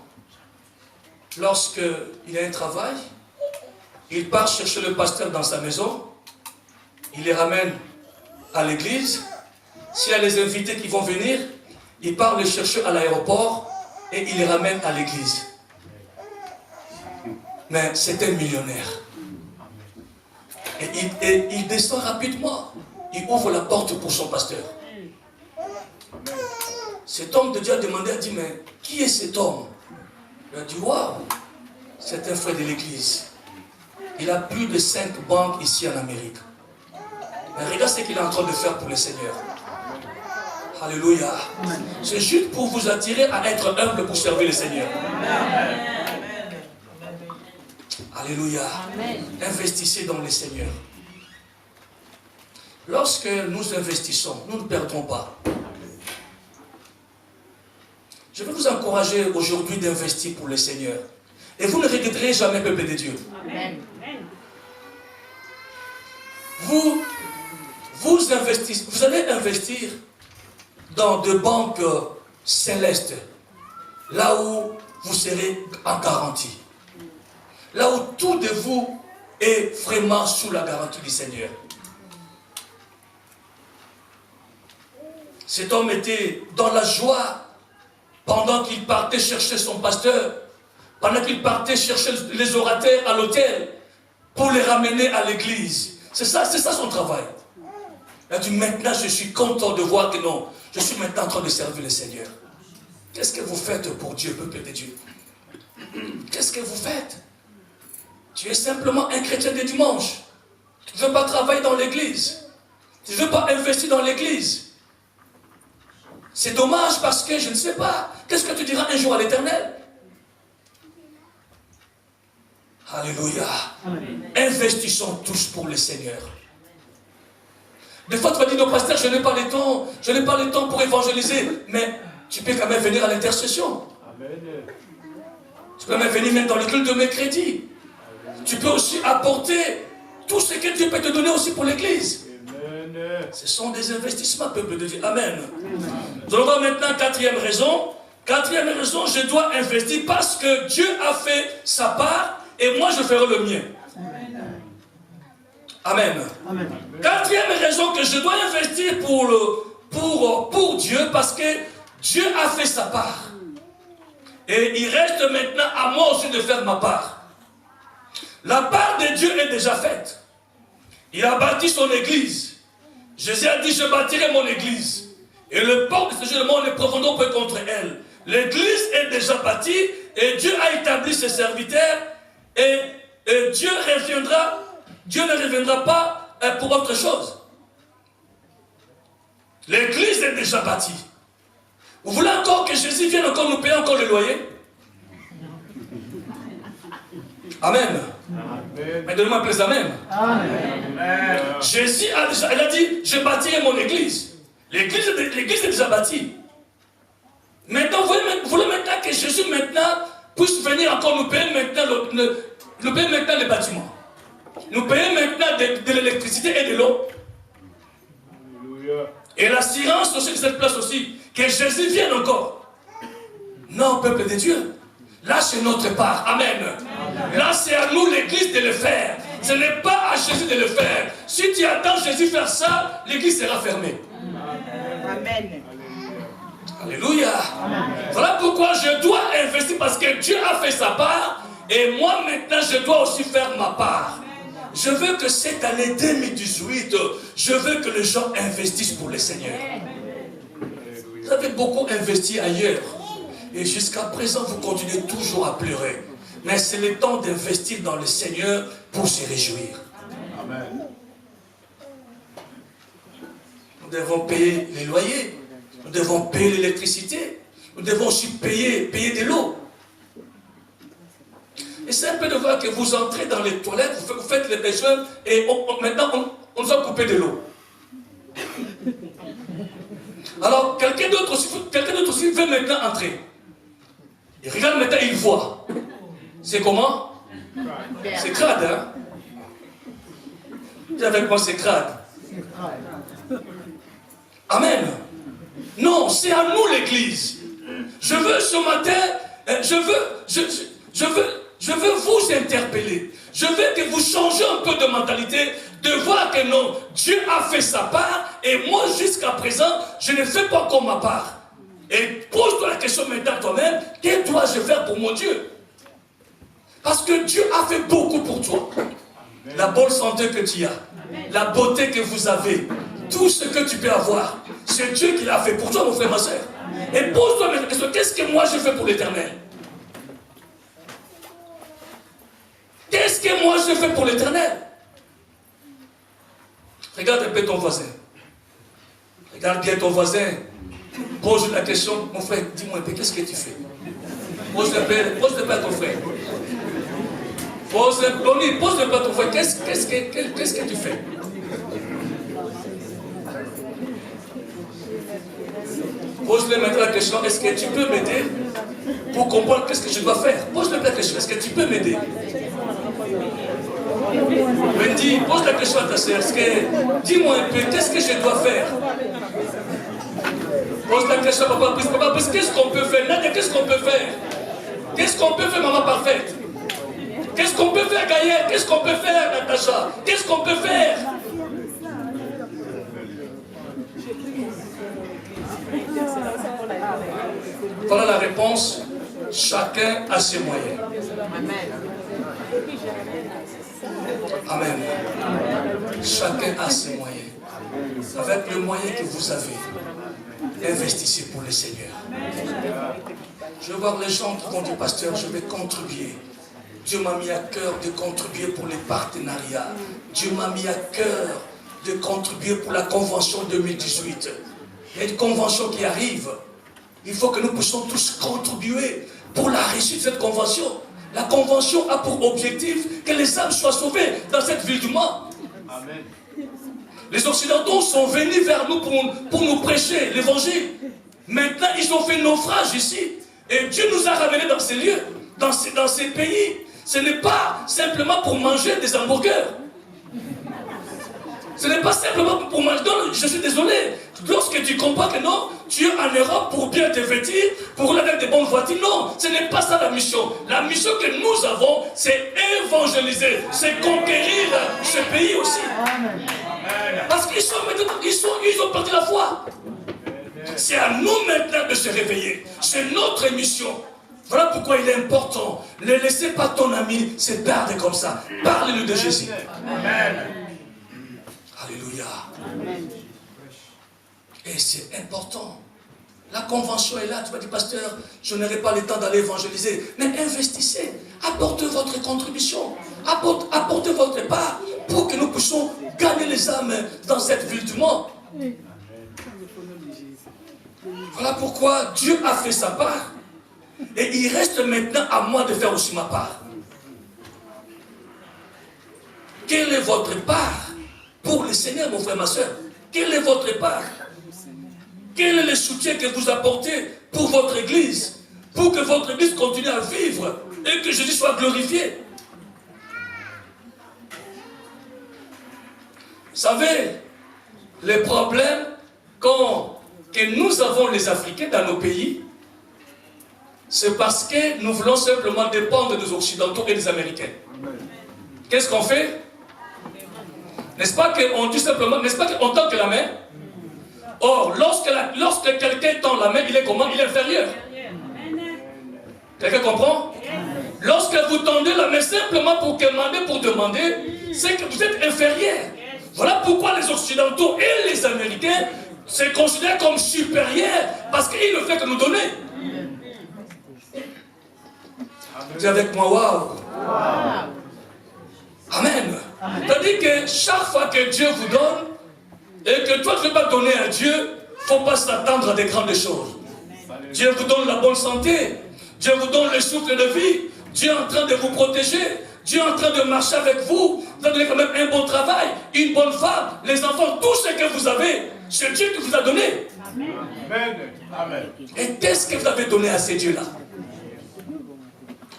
lorsqu'il a un travail, il part chercher le pasteur dans sa maison, il les ramène à l'église. S'il y a les invités qui vont venir, il part les chercher à l'aéroport et il les ramène à l'église. Mais c'est un millionnaire. Et il descend rapidement. Il ouvre la porte pour son pasteur. Cet homme de Dieu a demandé, a dit, mais qui est cet homme? Il a dit, waouh, c'est un frère de l'église. Il a plus de 5 banques ici en Amérique. Mais regarde ce qu'il est en train de faire pour le Seigneur. Alléluia. C'est juste pour vous attirer à être humble pour servir le Seigneur. Amen. Alléluia. Amen. Investissez dans le Seigneur. Lorsque nous investissons, nous ne perdons pas. Je vais vous encourager aujourd'hui d'investir pour le Seigneur. Et vous ne regretterez jamais, peuple de Dieu. Amen. Vous investissez, vous allez investir dans des banques célestes, là où vous serez en garantie. Là où tout de vous est vraiment sous la garantie du Seigneur. Cet homme était dans la joie pendant qu'il partait chercher son pasteur, pendant qu'il partait chercher les orateurs à l'hôtel pour les ramener à l'église. C'est ça son travail. Il a dit, maintenant je suis content de voir que non, je suis maintenant en train de servir le Seigneur. Qu'est-ce que vous faites pour Dieu, peuple de Dieu? Qu'est-ce que vous faites? Tu es simplement un chrétien de dimanche. Tu ne veux pas travailler dans l'église. Tu ne veux pas investir dans l'église. C'est dommage parce que je ne sais pas. Qu'est-ce que tu diras un jour à l'Éternel? Alléluia. Amen. Investissons tous pour le Seigneur. Des fois, tu vas dire, non, pasteur, je n'ai pas le temps pour évangéliser. Mais tu peux quand même venir à l'intercession. Tu peux même venir même dans le culte de mercredi. Tu peux aussi apporter tout ce que Dieu peut te donner aussi pour l'église. Ce sont des investissements, peuple de Dieu. Amen. Nous allons voir maintenant quatrième raison. Quatrième raison, je dois investir parce que Dieu a fait sa part et moi je ferai le mien. Amen. Amen. Quatrième raison que je dois investir pour Dieu parce que Dieu a fait sa part. Et il reste maintenant à moi aussi de faire ma part. La part de Dieu est déjà faite. Il a bâti son église. Jésus a dit, je bâtirai mon église. Et le port de ce jugement ne profondeur peut contre elle. L'église est déjà bâtie et Dieu a établi ses serviteurs et Dieu ne reviendra pas pour autre chose. L'église est déjà bâtie. Vous voulez encore que Jésus vienne encore nous payer encore le loyer? Amen. Amen. Mais donnez-moi un plaisir, amen. Amen. Jésus a dit, je bâtirai mon église. L'église est déjà bâtie. Maintenant, vous voulez maintenant que Jésus puisse venir encore nous payer maintenant les bâtiments. Nous payer maintenant de l'électricité et de l'eau. Et l'assurance aussi de cette place aussi, que Jésus vienne encore. Non, peuple de Dieu. Là, c'est notre part. Amen. Là, c'est à nous, l'église, de le faire. Ce n'est pas à Jésus de le faire. Si tu attends Jésus faire ça, l'église sera fermée. Amen. Alléluia. Amen. Voilà pourquoi je dois investir parce que Dieu a fait sa part et moi, maintenant, je dois aussi faire ma part. Je veux que cette année 2018, je veux que les gens investissent pour le Seigneur. Vous avez beaucoup investi ailleurs. Et jusqu'à présent, vous continuez toujours à pleurer. Mais c'est le temps d'investir dans le Seigneur pour se réjouir. Amen. Nous devons payer les loyers. Nous devons payer l'électricité. Nous devons aussi payer de l'eau. Et c'est un peu de voir que vous entrez dans les toilettes, vous faites les besoins et maintenant on nous a coupé de l'eau. Alors quelqu'un d'autre aussi veut maintenant entrer. Il regarde maintenant, il voit. C'est comment? C'est crade, hein? Dis avec moi, c'est crade. Amen. Non, c'est à nous l'église. Je veux ce matin, je veux vous interpeller. Je veux que vous changez un peu de mentalité, de voir que non, Dieu a fait sa part et moi jusqu'à présent, je ne fais pas comme ma part. Et pose-toi la question maintenant toi-même, que dois-je faire pour mon Dieu? Parce que Dieu a fait beaucoup pour toi. La bonne santé que tu as, la beauté que vous avez, tout ce que tu peux avoir, c'est Dieu qui l'a fait pour toi, mon frère, ma soeur. Et pose-toi maintenant la question, qu'est-ce que moi je fais pour l'Éternel? Qu'est-ce que moi je fais pour l'Éternel? Regarde un peu ton voisin. Regarde bien ton voisin. Pose la question, mon frère, dis-moi un peu, qu'est-ce que tu fais? Pose le pas à ton frère. Pose-le pas à ton frère, qu'est-ce que tu fais? Pose-le maintenant la question, est-ce que tu peux m'aider pour comprendre qu'est-ce que je dois faire? Pose-le la question, est-ce que tu peux m'aider? Wendy, pose la question à ta soeur, dis-moi un peu, qu'est-ce que je dois faire? Pose la question à papa, qu'est-ce qu'on peut faire? Nadia, qu'est-ce qu'on peut faire? Qu'est-ce qu'on peut faire, maman parfaite? Qu'est-ce qu'on peut faire, Gaël? Qu'est-ce qu'on peut faire, Natacha? Qu'est-ce qu'on peut faire? Voilà la réponse. Chacun a ses moyens. Amen. Chacun a ses moyens. Avec le moyen que vous avez, investissez pour le Seigneur. Je vais voir les gens qui vont dire, pasteur, je vais contribuer. Dieu m'a mis à cœur de contribuer pour les partenariats. Dieu m'a mis à cœur de contribuer pour la convention 2018. Il y a une convention qui arrive. Il faut que nous puissions tous contribuer pour la réussite de cette convention. La convention a pour objectif que les âmes soient sauvées dans cette ville du Mans. Amen. Les Occidentaux sont venus vers nous pour nous prêcher l'évangile. Maintenant, ils ont fait naufrage ici. Et Dieu nous a ramenés dans ces lieux, dans ces pays. Ce n'est pas simplement pour manger des hamburgers. Ce n'est pas simplement pour manger. Non, je suis désolé. Lorsque tu comprends que non, tu es en Europe pour bien te vêtir, pour rouler avec des bonnes voitures. Non, ce n'est pas ça la mission. La mission que nous avons, c'est évangéliser, c'est conquérir ce pays aussi. Parce qu'ils ils ont perdu la foi. C'est à nous maintenant de se réveiller. C'est notre mission. Voilà pourquoi il est important. Ne laissez pas ton ami se perdre comme ça. Parle-lui de Jésus. Amen. Alléluia. Amen. Et c'est important. La convention est là. Tu vas dire, pasteur, je n'aurai pas le temps d'aller évangéliser. Mais investissez. Apportez votre contribution. Apportez votre part pour que nous puissions gagner les âmes dans cette ville du monde. Voilà pourquoi Dieu a fait sa part. Et il reste maintenant à moi de faire aussi ma part. Quelle est votre part pour le Seigneur, mon frère, ma soeur? Quelle est votre part? Quel est le soutien que vous apportez pour votre église? Pour que votre église continue à vivre et que Jésus soit glorifié. Vous savez, les problèmes que nous avons les Africains dans nos pays, c'est parce que nous voulons simplement dépendre des Occidentaux et des Américains. Qu'est-ce qu'on fait? N'est-ce pas qu'on dit simplement, n'est-ce pas qu'on tend que la main? Or, lorsque quelqu'un tend la main, il est comment? Il est inférieur. Quelqu'un comprend? Lorsque vous tendez la main simplement pour demander, c'est que vous êtes inférieur. Voilà pourquoi les Occidentaux et les Américains se considèrent comme supérieurs, parce qu'ils ne font que nous donner. Vous êtes avec moi? Waouh! Amen. C'est-à-dire que chaque fois que Dieu vous donne, et que toi tu ne veux pas donner à Dieu, il ne faut pas s'attendre à des grandes choses. Dieu vous donne la bonne santé, Dieu vous donne le souffle de vie, Dieu est en train de vous protéger, Dieu est en train de marcher avec vous, vous avez quand même un bon travail, une bonne femme, les enfants, tout ce que vous avez, c'est Dieu qui vous a donné. Amen. Et qu'est-ce que vous avez donné à ces dieux-là?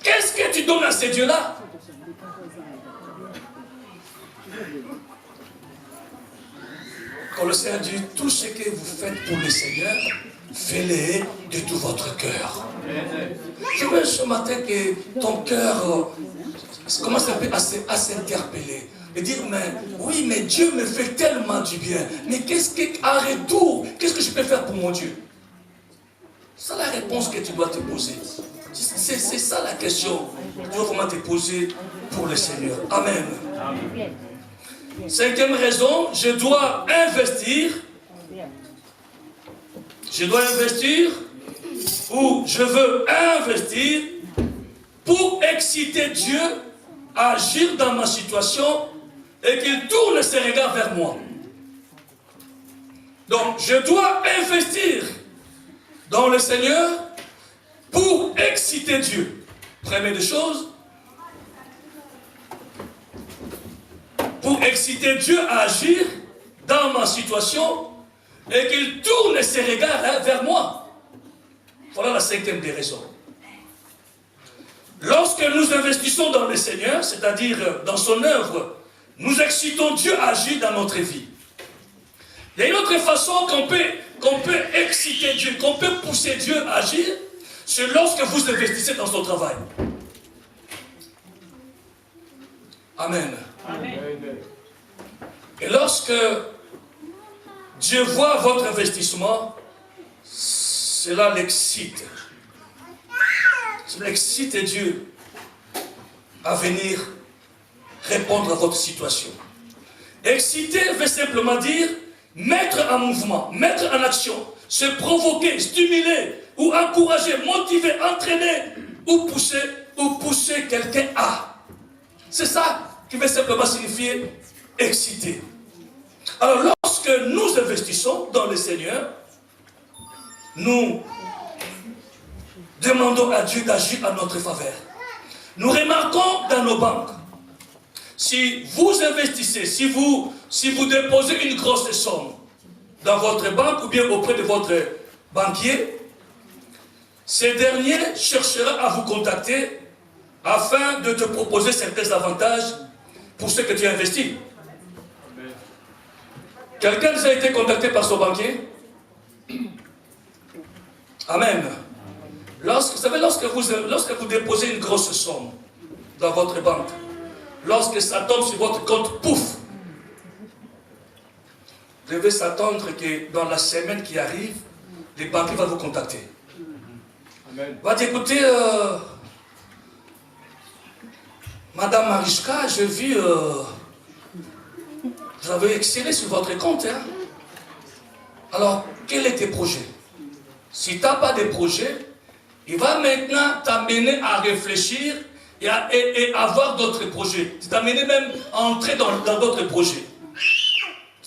Qu'est-ce que tu donnes à ces dieux-là? Colossiens dit, tout ce que vous faites pour le Seigneur, faites-le de tout votre cœur. Je veux ce matin que ton cœur commence un peu à s'interpeller. Et dire, mais oui, mais Dieu me fait tellement du bien. Mais en retour, qu'est-ce que je peux faire pour mon Dieu? C'est la réponse que tu dois te poser. C'est ça la question que tu dois vraiment te poser pour le Seigneur. Amen. Amen. Cinquième raison, je dois investir. Je dois investir ou je veux investir pour exciter Dieu à agir dans ma situation et qu'il tourne ses regards vers moi. Donc, je dois investir dans le Seigneur pour exciter Dieu. Première des choses, pour exciter Dieu à agir dans ma situation et qu'il tourne ses regards vers moi. Voilà la cinquième des raisons. Lorsque nous investissons dans le Seigneur, c'est-à-dire dans son œuvre, nous excitons Dieu à agir dans notre vie. Il y a une autre façon qu'on peut exciter Dieu, qu'on peut pousser Dieu à agir, c'est lorsque vous investissez dans son travail. Amen. Amen. Et lorsque Dieu voit votre investissement, cela l'excite. Cela excite Dieu à venir répondre à votre situation. Exciter veut simplement dire mettre en mouvement, mettre en action, se provoquer, stimuler, ou encourager, motiver, entraîner, ou pousser quelqu'un à. C'est ça qui veut simplement signifier exciter. Alors lorsque nous investissons dans le Seigneur, nous demandons à Dieu d'agir en notre faveur. Nous remarquons dans nos banques, si vous investissez, si vous déposez une grosse somme dans votre banque ou bien auprès de votre banquier, ces derniers chercheront à vous contacter afin de te proposer certains avantages pour ce que tu as investi. Quelqu'un a été contacté par son banquier? Amen. Vous savez, lorsque vous déposez une grosse somme dans votre banque, lorsque ça tombe sur votre compte, pouf, vous devez s'attendre que dans la semaine qui arrive, les banquiers vont vous contacter. Amen. Va dire, écoutez, Madame Marichka, je vis, vous avez excellé sur votre compte. Hein? Alors, quels sont tes projets? Si tu n'as pas de projets, il va maintenant t'amener à réfléchir et avoir d'autres projets. Tu t'amener même à entrer dans d'autres projets.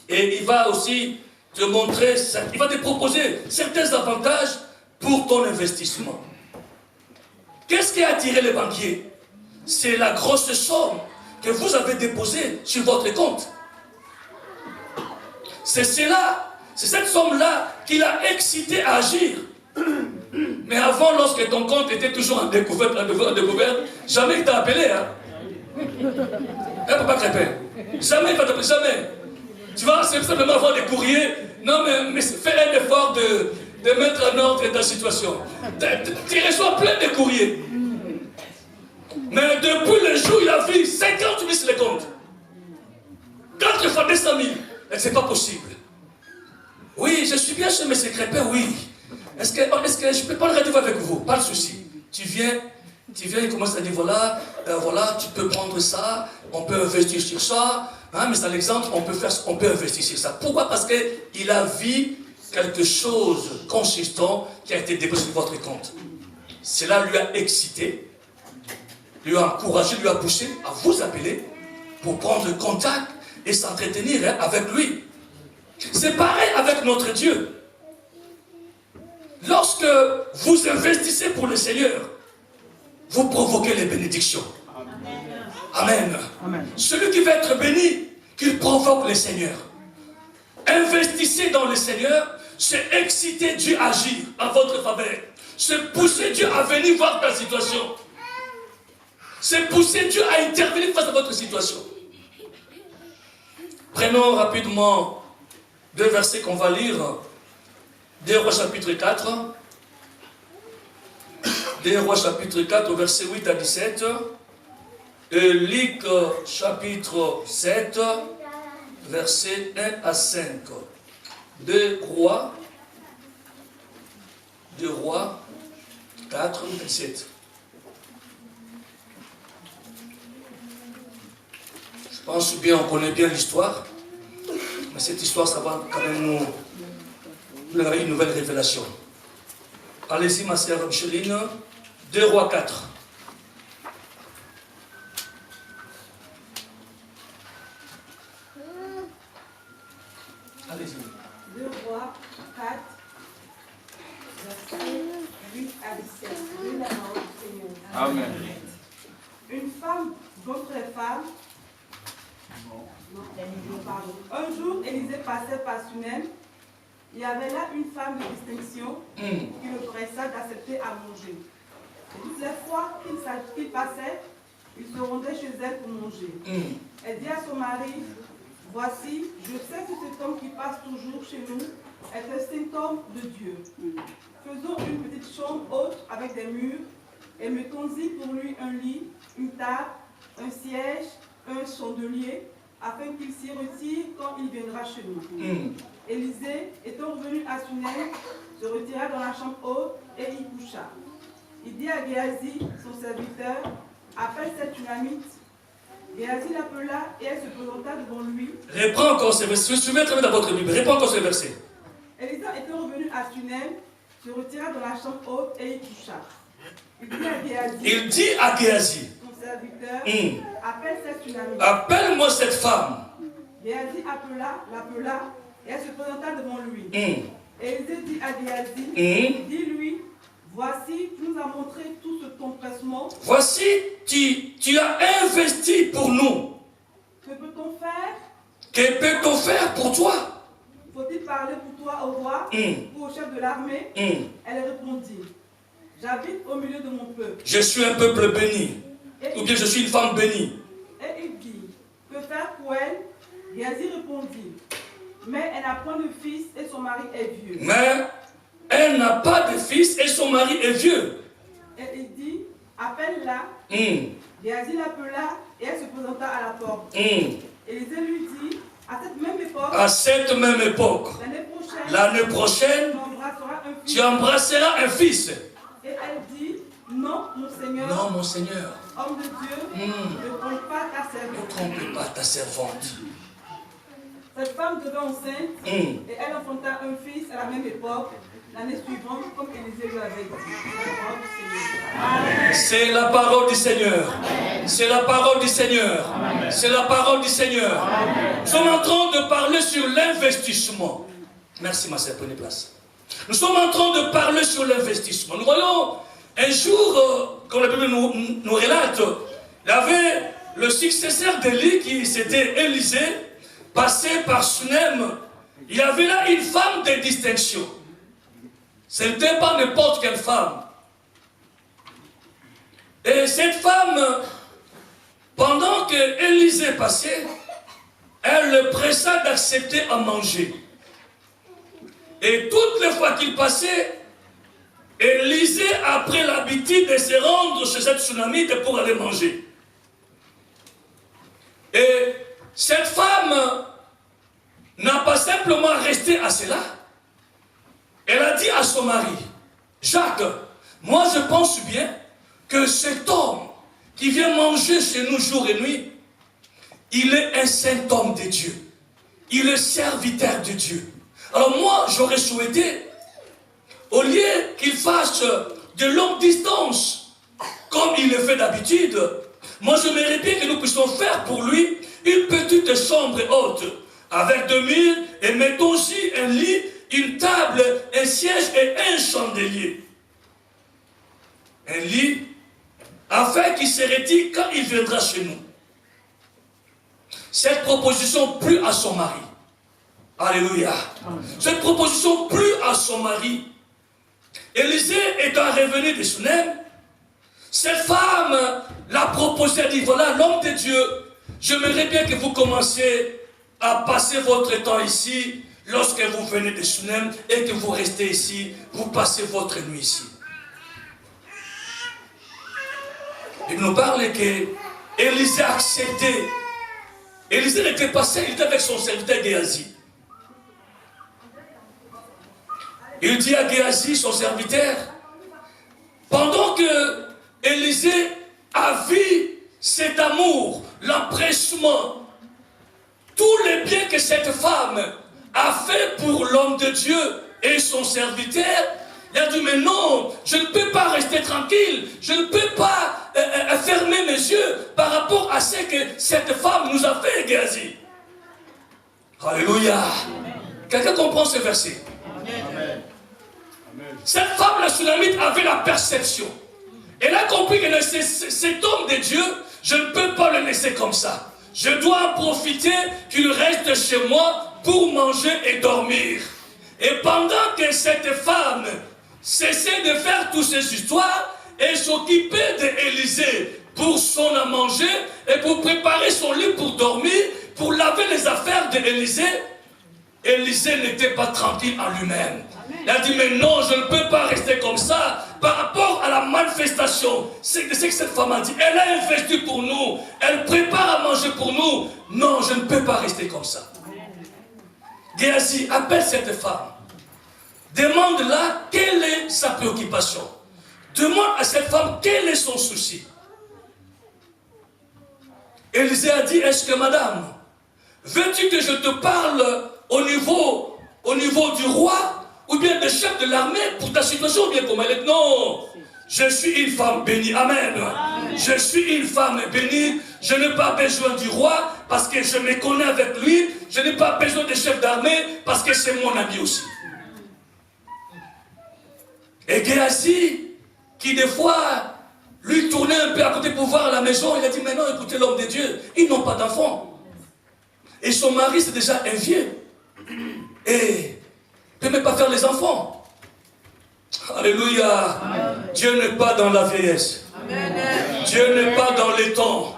Et il va aussi te montrer, il va te proposer certains avantages pour ton investissement. Qu'est-ce qui a attiré les banquiers? C'est la grosse somme que vous avez déposée sur votre compte. C'est cette somme-là qui l'a excité à agir. Mais avant, lorsque ton compte était toujours en découverte, jamais il t'a appelé. Hein? Papa Crépin. Jamais il va t'appeler, jamais. Tu vas simplement avoir des courriers. Non, mais fais un effort de mettre en ordre ta situation. Tu reçois plein de courriers. Mais depuis le jour où il a vu 50 000 sur les comptes, 4 fois 200 000, c'est pas possible. Oui, je suis bien chez M. Crépin, oui. Est-ce que je peux prendre rendez-vous avec vous? Pas de souci. Tu viens, il commence à dire voilà, tu peux prendre ça, on peut investir sur ça. Hein, mais c'est l'exemple, on peut investir sur ça. Pourquoi? Parce qu'il a vu quelque chose consistant qui a été déposé sur votre compte. Cela lui a excité, lui a encouragé, lui a poussé à vous appeler pour prendre contact et s'entretenir avec lui. C'est pareil avec notre Dieu. Lorsque vous investissez pour le Seigneur, vous provoquez les bénédictions. Amen. Amen. Celui qui veut être béni, qu'il provoque le Seigneur. Investissez dans le Seigneur, c'est exciter Dieu à agir en votre faveur. C'est pousser Dieu à venir voir ta situation. C'est pousser Dieu à intervenir face à votre situation. Prenons rapidement 2 versets qu'on va lire. 2 Rois chapitre 4. 2 Rois chapitre 4, versets 8 à 17. Et Luc chapitre 7, versets 1 à 5. 2 Rois 4, 17. Je pense bien, on connaît bien l'histoire. Mais cette histoire, ça va quand même nous donner une nouvelle révélation. Allez-y, ma sœur Micheline. 2 Rois 4. Allez-y. 2 Rois 4, versets 8 à 17. Lis la parole du Seigneur. Amen. Une femme, d'autres femmes. Un jour, Élisée passait par Sunem. Il y avait là une femme de distinction qui le pressa d'accepter à manger. Et toutes les fois qu'il passait, il se rendait chez elle pour manger. Elle dit à son mari, voici, je sais que cet homme qui passe toujours chez nous est un saint homme de Dieu. Faisons une petite chambre haute avec des murs et mettons-y pour lui un lit, une table, un siège, un chandelier afin qu'il s'y retire quand il viendra chez nous. Élisée, étant revenu à Sunem, se retira dans la chambre haute et y coucha. Il dit à Géasi, son serviteur, appelle cette Tsunamite. Géasi l'appela et elle se présenta devant lui. Reprends encore ce verset. Souvenez-vous dans votre Bible. Reprends encore ce verset. Élisa étant revenu à Sunem, se retira dans la chambre haute et y coucha. Il dit à Géasi, son serviteur, appelle cette Tsunamite. Appelle-moi cette femme. Géasi l'appela et elle se présenta devant lui. Élisée dit à Géasi, dis-lui, voici, tu nous as montré tout ton pressement. Voici, tu as investi pour nous. Que peut-on faire? Que peut-on faire pour toi? Faut-il parler pour toi au roi ou au chef de l'armée? Elle répondit, j'habite au milieu de mon peuple. Je suis un peuple béni. Ou bien je suis une femme bénie. Et il dit, que faire pour elle? Géasi répondit, mais elle n'a point de fils et son mari est vieux. Mais elle n'a pas de fils et son mari est vieux. Et il dit, appelle-la. Géasi l'appela et elle se présenta à la porte. Élisée lui dit, à cette même époque, l'année prochaine, tu embrasseras un fils. Et elle dit, non, mon Seigneur. Non, mon Seigneur. Homme de Dieu, ne trompe pas ta servante. Ne trompe pas ta servante. Cette femme devint enceinte et elle enfanta un fils à la même époque, l'année suivante, comme Élisée lui avait dit. C'est la parole du Seigneur. C'est la parole du Seigneur. C'est la parole du Seigneur. Nous sommes en train de parler sur l'investissement. Merci ma sœur, prenez place. Nous sommes en train de parler sur l'investissement. Nous voyons un jour, comme la Bible nous relate, il y avait le successeur d'Élie qui s'était Élisée, passé par Sunem. Il y avait là une femme de distinction. Ce n'était pas n'importe quelle femme. Et cette femme, pendant que Élisée passait, elle le pressa d'accepter à manger. Et toutes les fois qu'il passait, Élisée a pris l'habitude de se rendre chez cette Tsunamite pour aller manger. Et cette femme n'a pas simplement resté à cela. Elle a dit à son mari, Jacques, moi je pense bien que cet homme qui vient manger chez nous jour et nuit, il est un saint homme de Dieu. Il est serviteur de Dieu. Alors moi, j'aurais souhaité, au lieu qu'il fasse de longues distances, comme il le fait d'habitude, moi j'aimerais bien que nous puissions faire pour lui une petite chambre haute, avec 2 murs, et mettons aussi un lit, une table, un siège et un chandelier. Un lit, afin qu'il se retire quand il viendra chez nous. Cette proposition plut à son mari. Alléluia. Cette proposition plut à son mari. Élisée étant revenu de Sunem, cette femme l'a proposé, elle dit, voilà l'homme de Dieu, j'aimerais bien que vous commenciez à passer votre temps ici, lorsque vous venez de Sunem et que vous restez ici, vous passez votre nuit ici. Il nous parle que Élisée a accepté. Élisée n'était pas seul, il était avec son serviteur Géasi. Il dit à Géasi, son serviteur, pendant que Élisée a vu cet amour, l'empressement, tous les biens que cette femme a fait pour l'homme de Dieu et son serviteur, il a dit, mais non, je ne peux pas rester tranquille, je ne peux pas fermer mes yeux par rapport à ce que cette femme nous a fait, Géasi. Alléluia. Quelqu'un comprend ce verset? Amen. Cette femme, la Tsunamite, avait la perception. Elle a compris que cet homme de Dieu, je ne peux pas le laisser comme ça. Je dois en profiter qu'il reste chez moi pour manger et dormir. Et pendant que cette femme cessait de faire toutes ces histoires, elle s'occupait d'Élisée pour son à manger et pour préparer son lit pour dormir, pour laver les affaires d'Élisée. Élisée n'était pas tranquille en lui-même. Il a dit, mais non, je ne peux pas rester comme ça. Par rapport à la manifestation, c'est ce que cette femme a dit. Elle a investi pour nous. Elle prépare à manger pour nous. Non, je ne peux pas rester comme ça. Géasi, appelle cette femme. Demande-la quelle est sa préoccupation. Demande à cette femme quel est son souci. Élisée a dit, est-ce que madame, veux-tu que je te parle au niveau du roi ou bien des chefs de l'armée pour ta situation ou bien comme elle est? Non, je suis une femme bénie. Amen. Je suis une femme bénie. Je n'ai pas besoin du roi parce que je me connais avec lui. Je n'ai pas besoin des chefs d'armée parce que c'est mon ami aussi. Et Géasi, qui des fois lui tournait un peu à côté pour voir à la maison, il a dit, mais non, écoutez l'homme de Dieu, ils n'ont pas d'enfants. Et son mari, c'est déjà un vieux. Et il ne peut même pas faire les enfants. Alléluia. Amen. Dieu n'est pas dans la vieillesse. Amen. Dieu n'est pas dans les temps.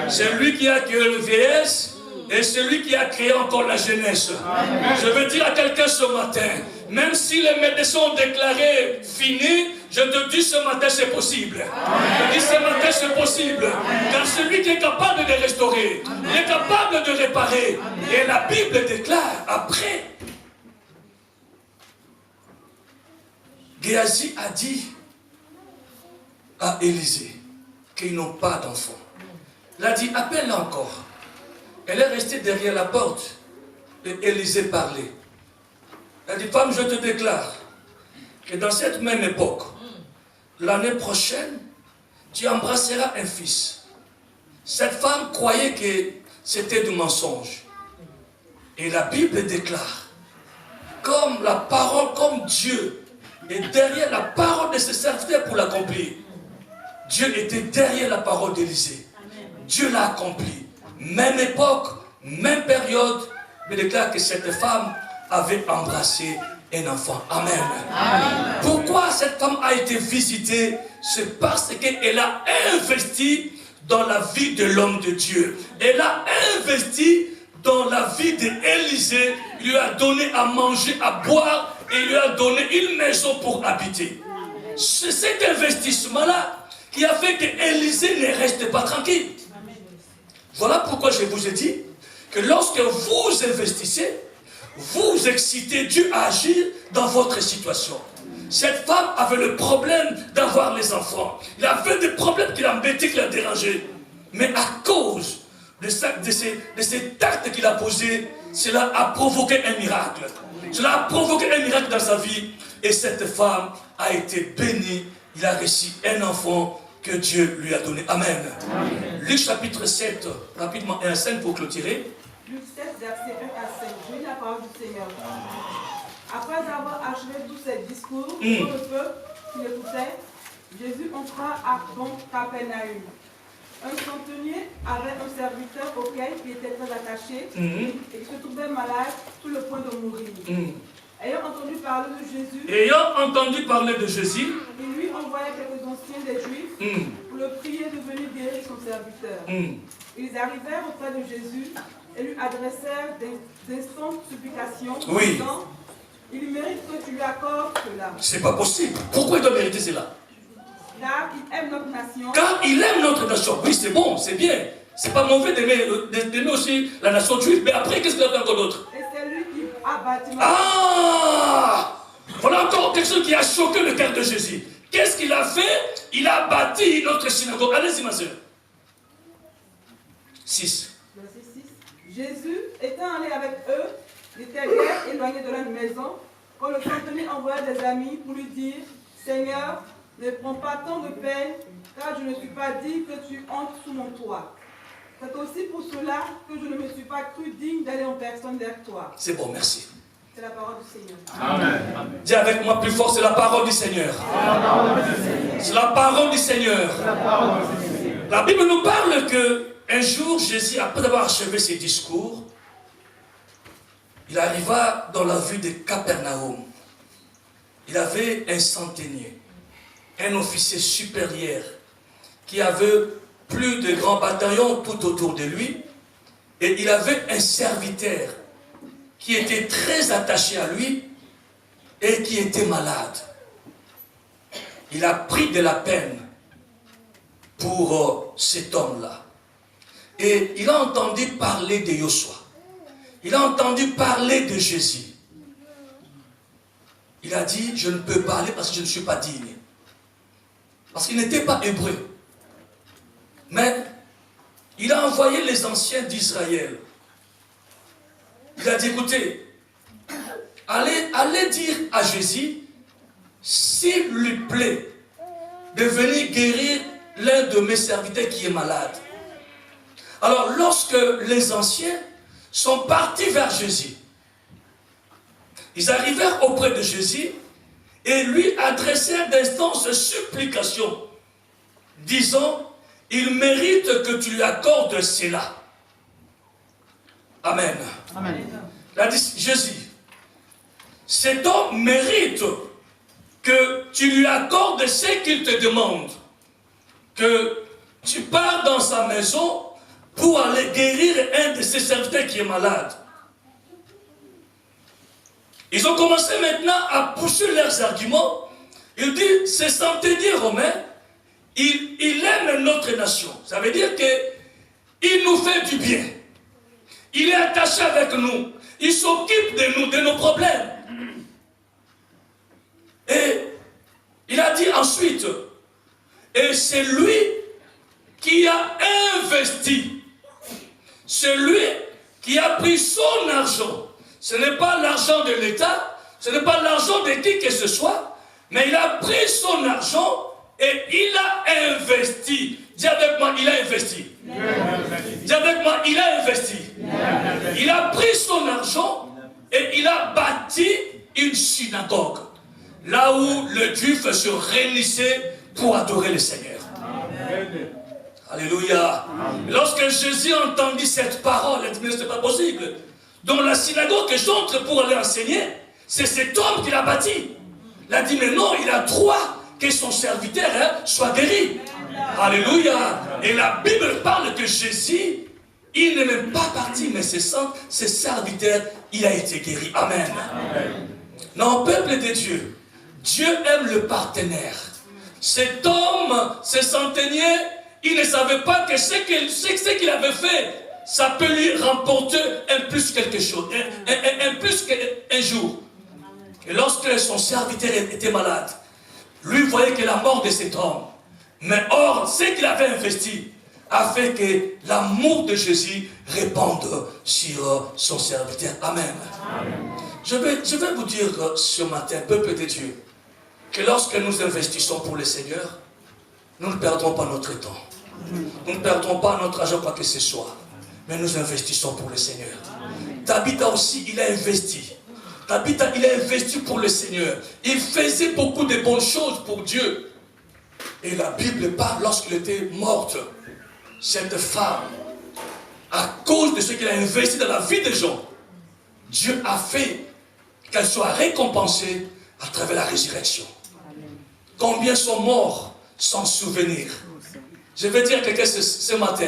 C'est lui qui a créé la vieillesse et c'est lui qui a créé encore la jeunesse. Amen. Je veux dire à quelqu'un ce matin, même si les médecins ont déclaré fini, je te dis ce matin c'est possible. Amen. Je te dis ce matin c'est possible. Amen. Car celui qui est capable de restaurer, amen, il est capable de réparer. Amen. Et la Bible déclare après. Géasi a dit à Élisée qu'ils n'ont pas d'enfant. Il a dit, appelle-la encore. Elle est restée derrière la porte. Et Élisée parlait. Elle a dit, femme, je te déclare que dans cette même époque, l'année prochaine, tu embrasseras un fils. Cette femme croyait que c'était du mensonge. Et la Bible déclare, comme la parole, comme Dieu est derrière la parole de ses serviteurs pour l'accomplir. Dieu était derrière la parole d'Élisée. Dieu l'a accompli. Même époque, même période, mais déclare que cette femme avait embrassé un enfant. Amen. Amen. Pourquoi cette femme a été visitée? C'est parce qu'elle a investi dans la vie de l'homme de Dieu. Elle a investi dans la vie d'Élisée. Il lui a donné à manger, à boire, et il lui a donné une maison pour habiter. C'est cet investissement-là qui a fait qu'Élisée ne reste pas tranquille. Voilà pourquoi je vous ai dit que lorsque vous investissez, vous excitez Dieu à agir dans votre situation. Cette femme avait le problème d'avoir les enfants. Il avait des problèmes qui l'embêtaient, qui l'a dérangé. Mais à cause de cet acte qu'il a posé, cela a provoqué un miracle. Cela a provoqué un miracle dans sa vie. Et cette femme a été bénie. Il a reçu un enfant que Dieu lui a donné. Amen. Amen. Luc chapitre 7, rapidement 1 à 5 pour clôturer. Luc 7, verset 1 à 5. Je lis la parole du Seigneur. Après avoir achevé tous ces discours pour le peuple qui l'écoutait, Jésus entra à Capernaum. Un centenier avait un serviteur auquel il était très attaché et qui se trouvait malade sur le point de mourir. Ayant entendu parler de Jésus, il lui envoya quelques anciens des Juifs pour le prier de venir guérir son serviteur. Ils arrivèrent auprès de Jésus et lui adressèrent d'instantes supplications, disant, il mérite que tu lui accordes cela. C'est pas possible. Pourquoi il doit mériter cela? Car il aime notre nation. Car il aime notre nation. Oui, c'est bon, c'est bien. C'est pas mauvais d'aimer aussi la nation juive. Mais après, qu'est-ce qu'il a fait encore d'autre? Et c'est lui qui a bâti notre Voilà encore quelque chose qui a choqué le cœur de Jésus. Qu'est-ce qu'il a fait? Il a bâti notre synagogue. Allez-y, ma soeur. 6. Verset 6. Jésus, étant allé avec eux, il était bien éloigné de leur maison, quand le centenier envoya des amis pour lui dire, Seigneur, ne prends pas tant de peine, car je ne suis pas digne que tu entres sous mon toit. C'est aussi pour cela que je ne me suis pas cru digne d'aller en personne vers toi. C'est bon, merci. C'est la parole du Seigneur. Amen. Dis avec moi plus fort, c'est la parole du Seigneur. C'est la parole du Seigneur. La Bible nous parle qu'un jour, Jésus, après avoir achevé ses discours, il arriva dans la ville de Capernaum. Il avait un centenier, un officier supérieur, qui avait plus de grands bataillons tout autour de lui, et il avait un serviteur qui était très attaché à lui, et qui était malade. Il a pris de la peine pour cet homme-là. Et il a entendu parler de Joshua. Il a entendu parler de Jésus. Il a dit, je ne peux pas aller parce que je ne suis pas digne. Parce qu'il n'était pas hébreu. Mais il a envoyé les anciens d'Israël. Il a dit, écoutez, allez dire à Jésus, s'il lui plaît, de venir guérir l'un de mes serviteurs qui est malade. Alors, lorsque les anciens sont partis vers Jésus, ils arrivèrent auprès de Jésus et lui adressèrent d'instances supplications, disant, il mérite que tu lui accordes cela. Amen. Amen. Il a dit, Jésus, cet homme mérite que tu lui accordes ce qu'il te demande, que tu pars dans sa maison pour aller guérir un de ses serviteurs qui est malade. Ils ont commencé maintenant à pousser leurs arguments. Il dit, ce centenier romain, il aime notre nation. Ça veut dire qu'il nous fait du bien. Il est attaché avec nous. Il s'occupe de nous, de nos problèmes. Et il a dit ensuite, et c'est lui qui a investi. C'est lui qui a pris son argent. Ce n'est pas l'argent de l'État, ce n'est pas l'argent de qui que ce soit, mais il a pris son argent et il a investi. Dis avec moi, il a investi. Dis avec moi, il a investi. Il a pris son argent et il a bâti une synagogue. Là où les Juifs se réunissaient pour adorer le Seigneur. Amen. Alléluia. Amen. Lorsque Jésus entendit cette parole, il a dit, mais ce n'est pas possible. Dans la synagogue que j'entre pour aller enseigner, c'est cet homme qui l'a bâti. Il a dit, mais non, il a droit que son serviteur soit guéri. Alléluia. Et la Bible parle que Jésus, il n'est même pas parti, mais ses serviteurs, il a été guéri. Amen. Amen. Non, peuple de Dieu, Dieu aime le partenaire. Cet homme, ce centenier, il ne savait pas que ce qu'il avait fait, ça peut lui remporter un plus quelque chose, un plus qu'un jour. Et lorsque son serviteur était malade, lui voyait que la mort de cet homme, mais or, ce qu'il avait investi, a fait que l'amour de Jésus répande sur son serviteur. Amen. Amen. Je vais vous dire ce matin, peuple de Dieu, que lorsque nous investissons pour le Seigneur, nous ne perdrons pas notre temps. Nous ne perdrons pas notre argent, quoi que ce soit. Mais nous investissons pour le Seigneur. Tabitha aussi, il a investi. Tabitha, il a investi pour le Seigneur. Il faisait beaucoup de bonnes choses pour Dieu. Et la Bible parle, lorsqu'elle était morte, cette femme, à cause de ce qu'il a investi dans la vie des gens, Dieu a fait qu'elle soit récompensée à travers la résurrection. Combien sont morts sans souvenir? Je vais dire à quelqu'un ce matin,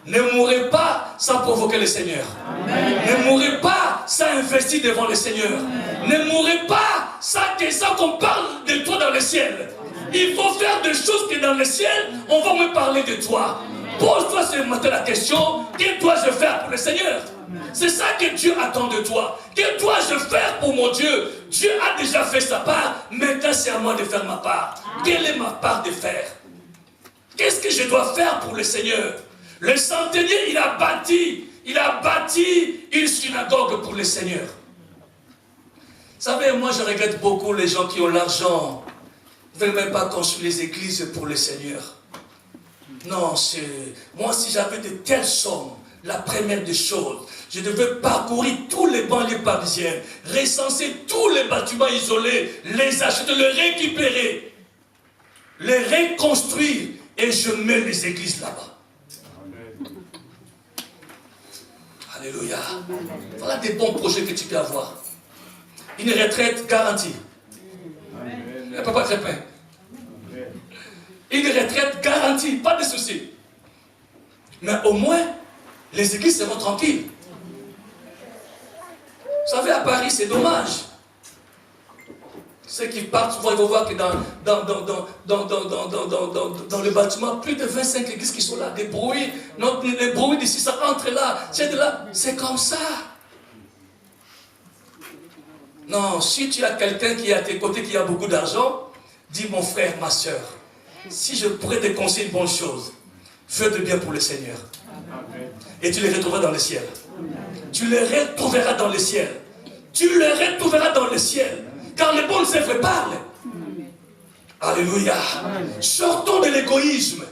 ne mourrez pas sans provoquer le Seigneur. Amen. Ne mourrez pas sans investir devant le Seigneur. Amen. Ne mourrez pas sans qu'on parle de toi dans le ciel. Amen. Il faut faire des choses que dans le ciel, on va me parler de toi. Pose-toi ce matin la question, que dois-je faire pour le Seigneur? C'est ça que Dieu attend de toi. Que dois-je faire pour mon Dieu? Dieu a déjà fait sa part, maintenant c'est à moi de faire ma part. Quelle est ma part de faire? Qu'est-ce que je dois faire pour le Seigneur? Le centenier, il a bâti une synagogue pour le Seigneur. Vous savez, moi je regrette beaucoup les gens qui ont l'argent, ne veulent même pas construire les églises pour le Seigneur. Non, moi si j'avais de telles sommes, la première des choses, je devais parcourir tous les banlieues parisiennes, recenser tous les bâtiments isolés, les acheter, les récupérer, les reconstruire, et je mets les églises là-bas. Alléluia. Voilà des bons projets que tu peux avoir. Une retraite garantie. Le papa Crépin. Une retraite garantie, pas de soucis. Mais au moins, les églises seront tranquilles. Vous savez, à Paris, c'est dommage. Ceux qui partent, souvent, ils vont voir que dans le bâtiment, plus de 25 églises qui sont là, des bruits, les bruits d'ici, ça entre là, c'est de là. C'est comme ça. Non, si tu as quelqu'un qui est à tes côtés, qui a beaucoup d'argent, dis mon frère, ma soeur, si je pourrais te conseiller une bonne chose, fais de bien pour le Seigneur. Et tu les retrouveras dans le ciel. Tu les retrouveras dans le ciel. Tu les retrouveras dans le ciel. Car les bonnes œuvres parlent. Alléluia. Sortons de l'égoïsme.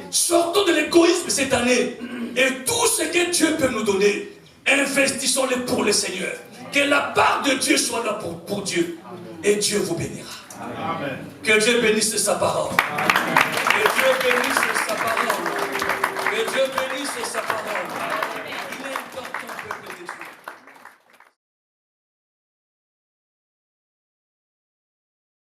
Sortons de l'égoïsme cette année. Et tout ce que Dieu peut nous donner, investissons-le pour le Seigneur. Que la part de Dieu soit là pour Dieu. Et Dieu vous bénira. Amen. Que Dieu bénisse sa parole. Amen. Que Dieu bénisse sa parole. Que Dieu bénisse sa parole.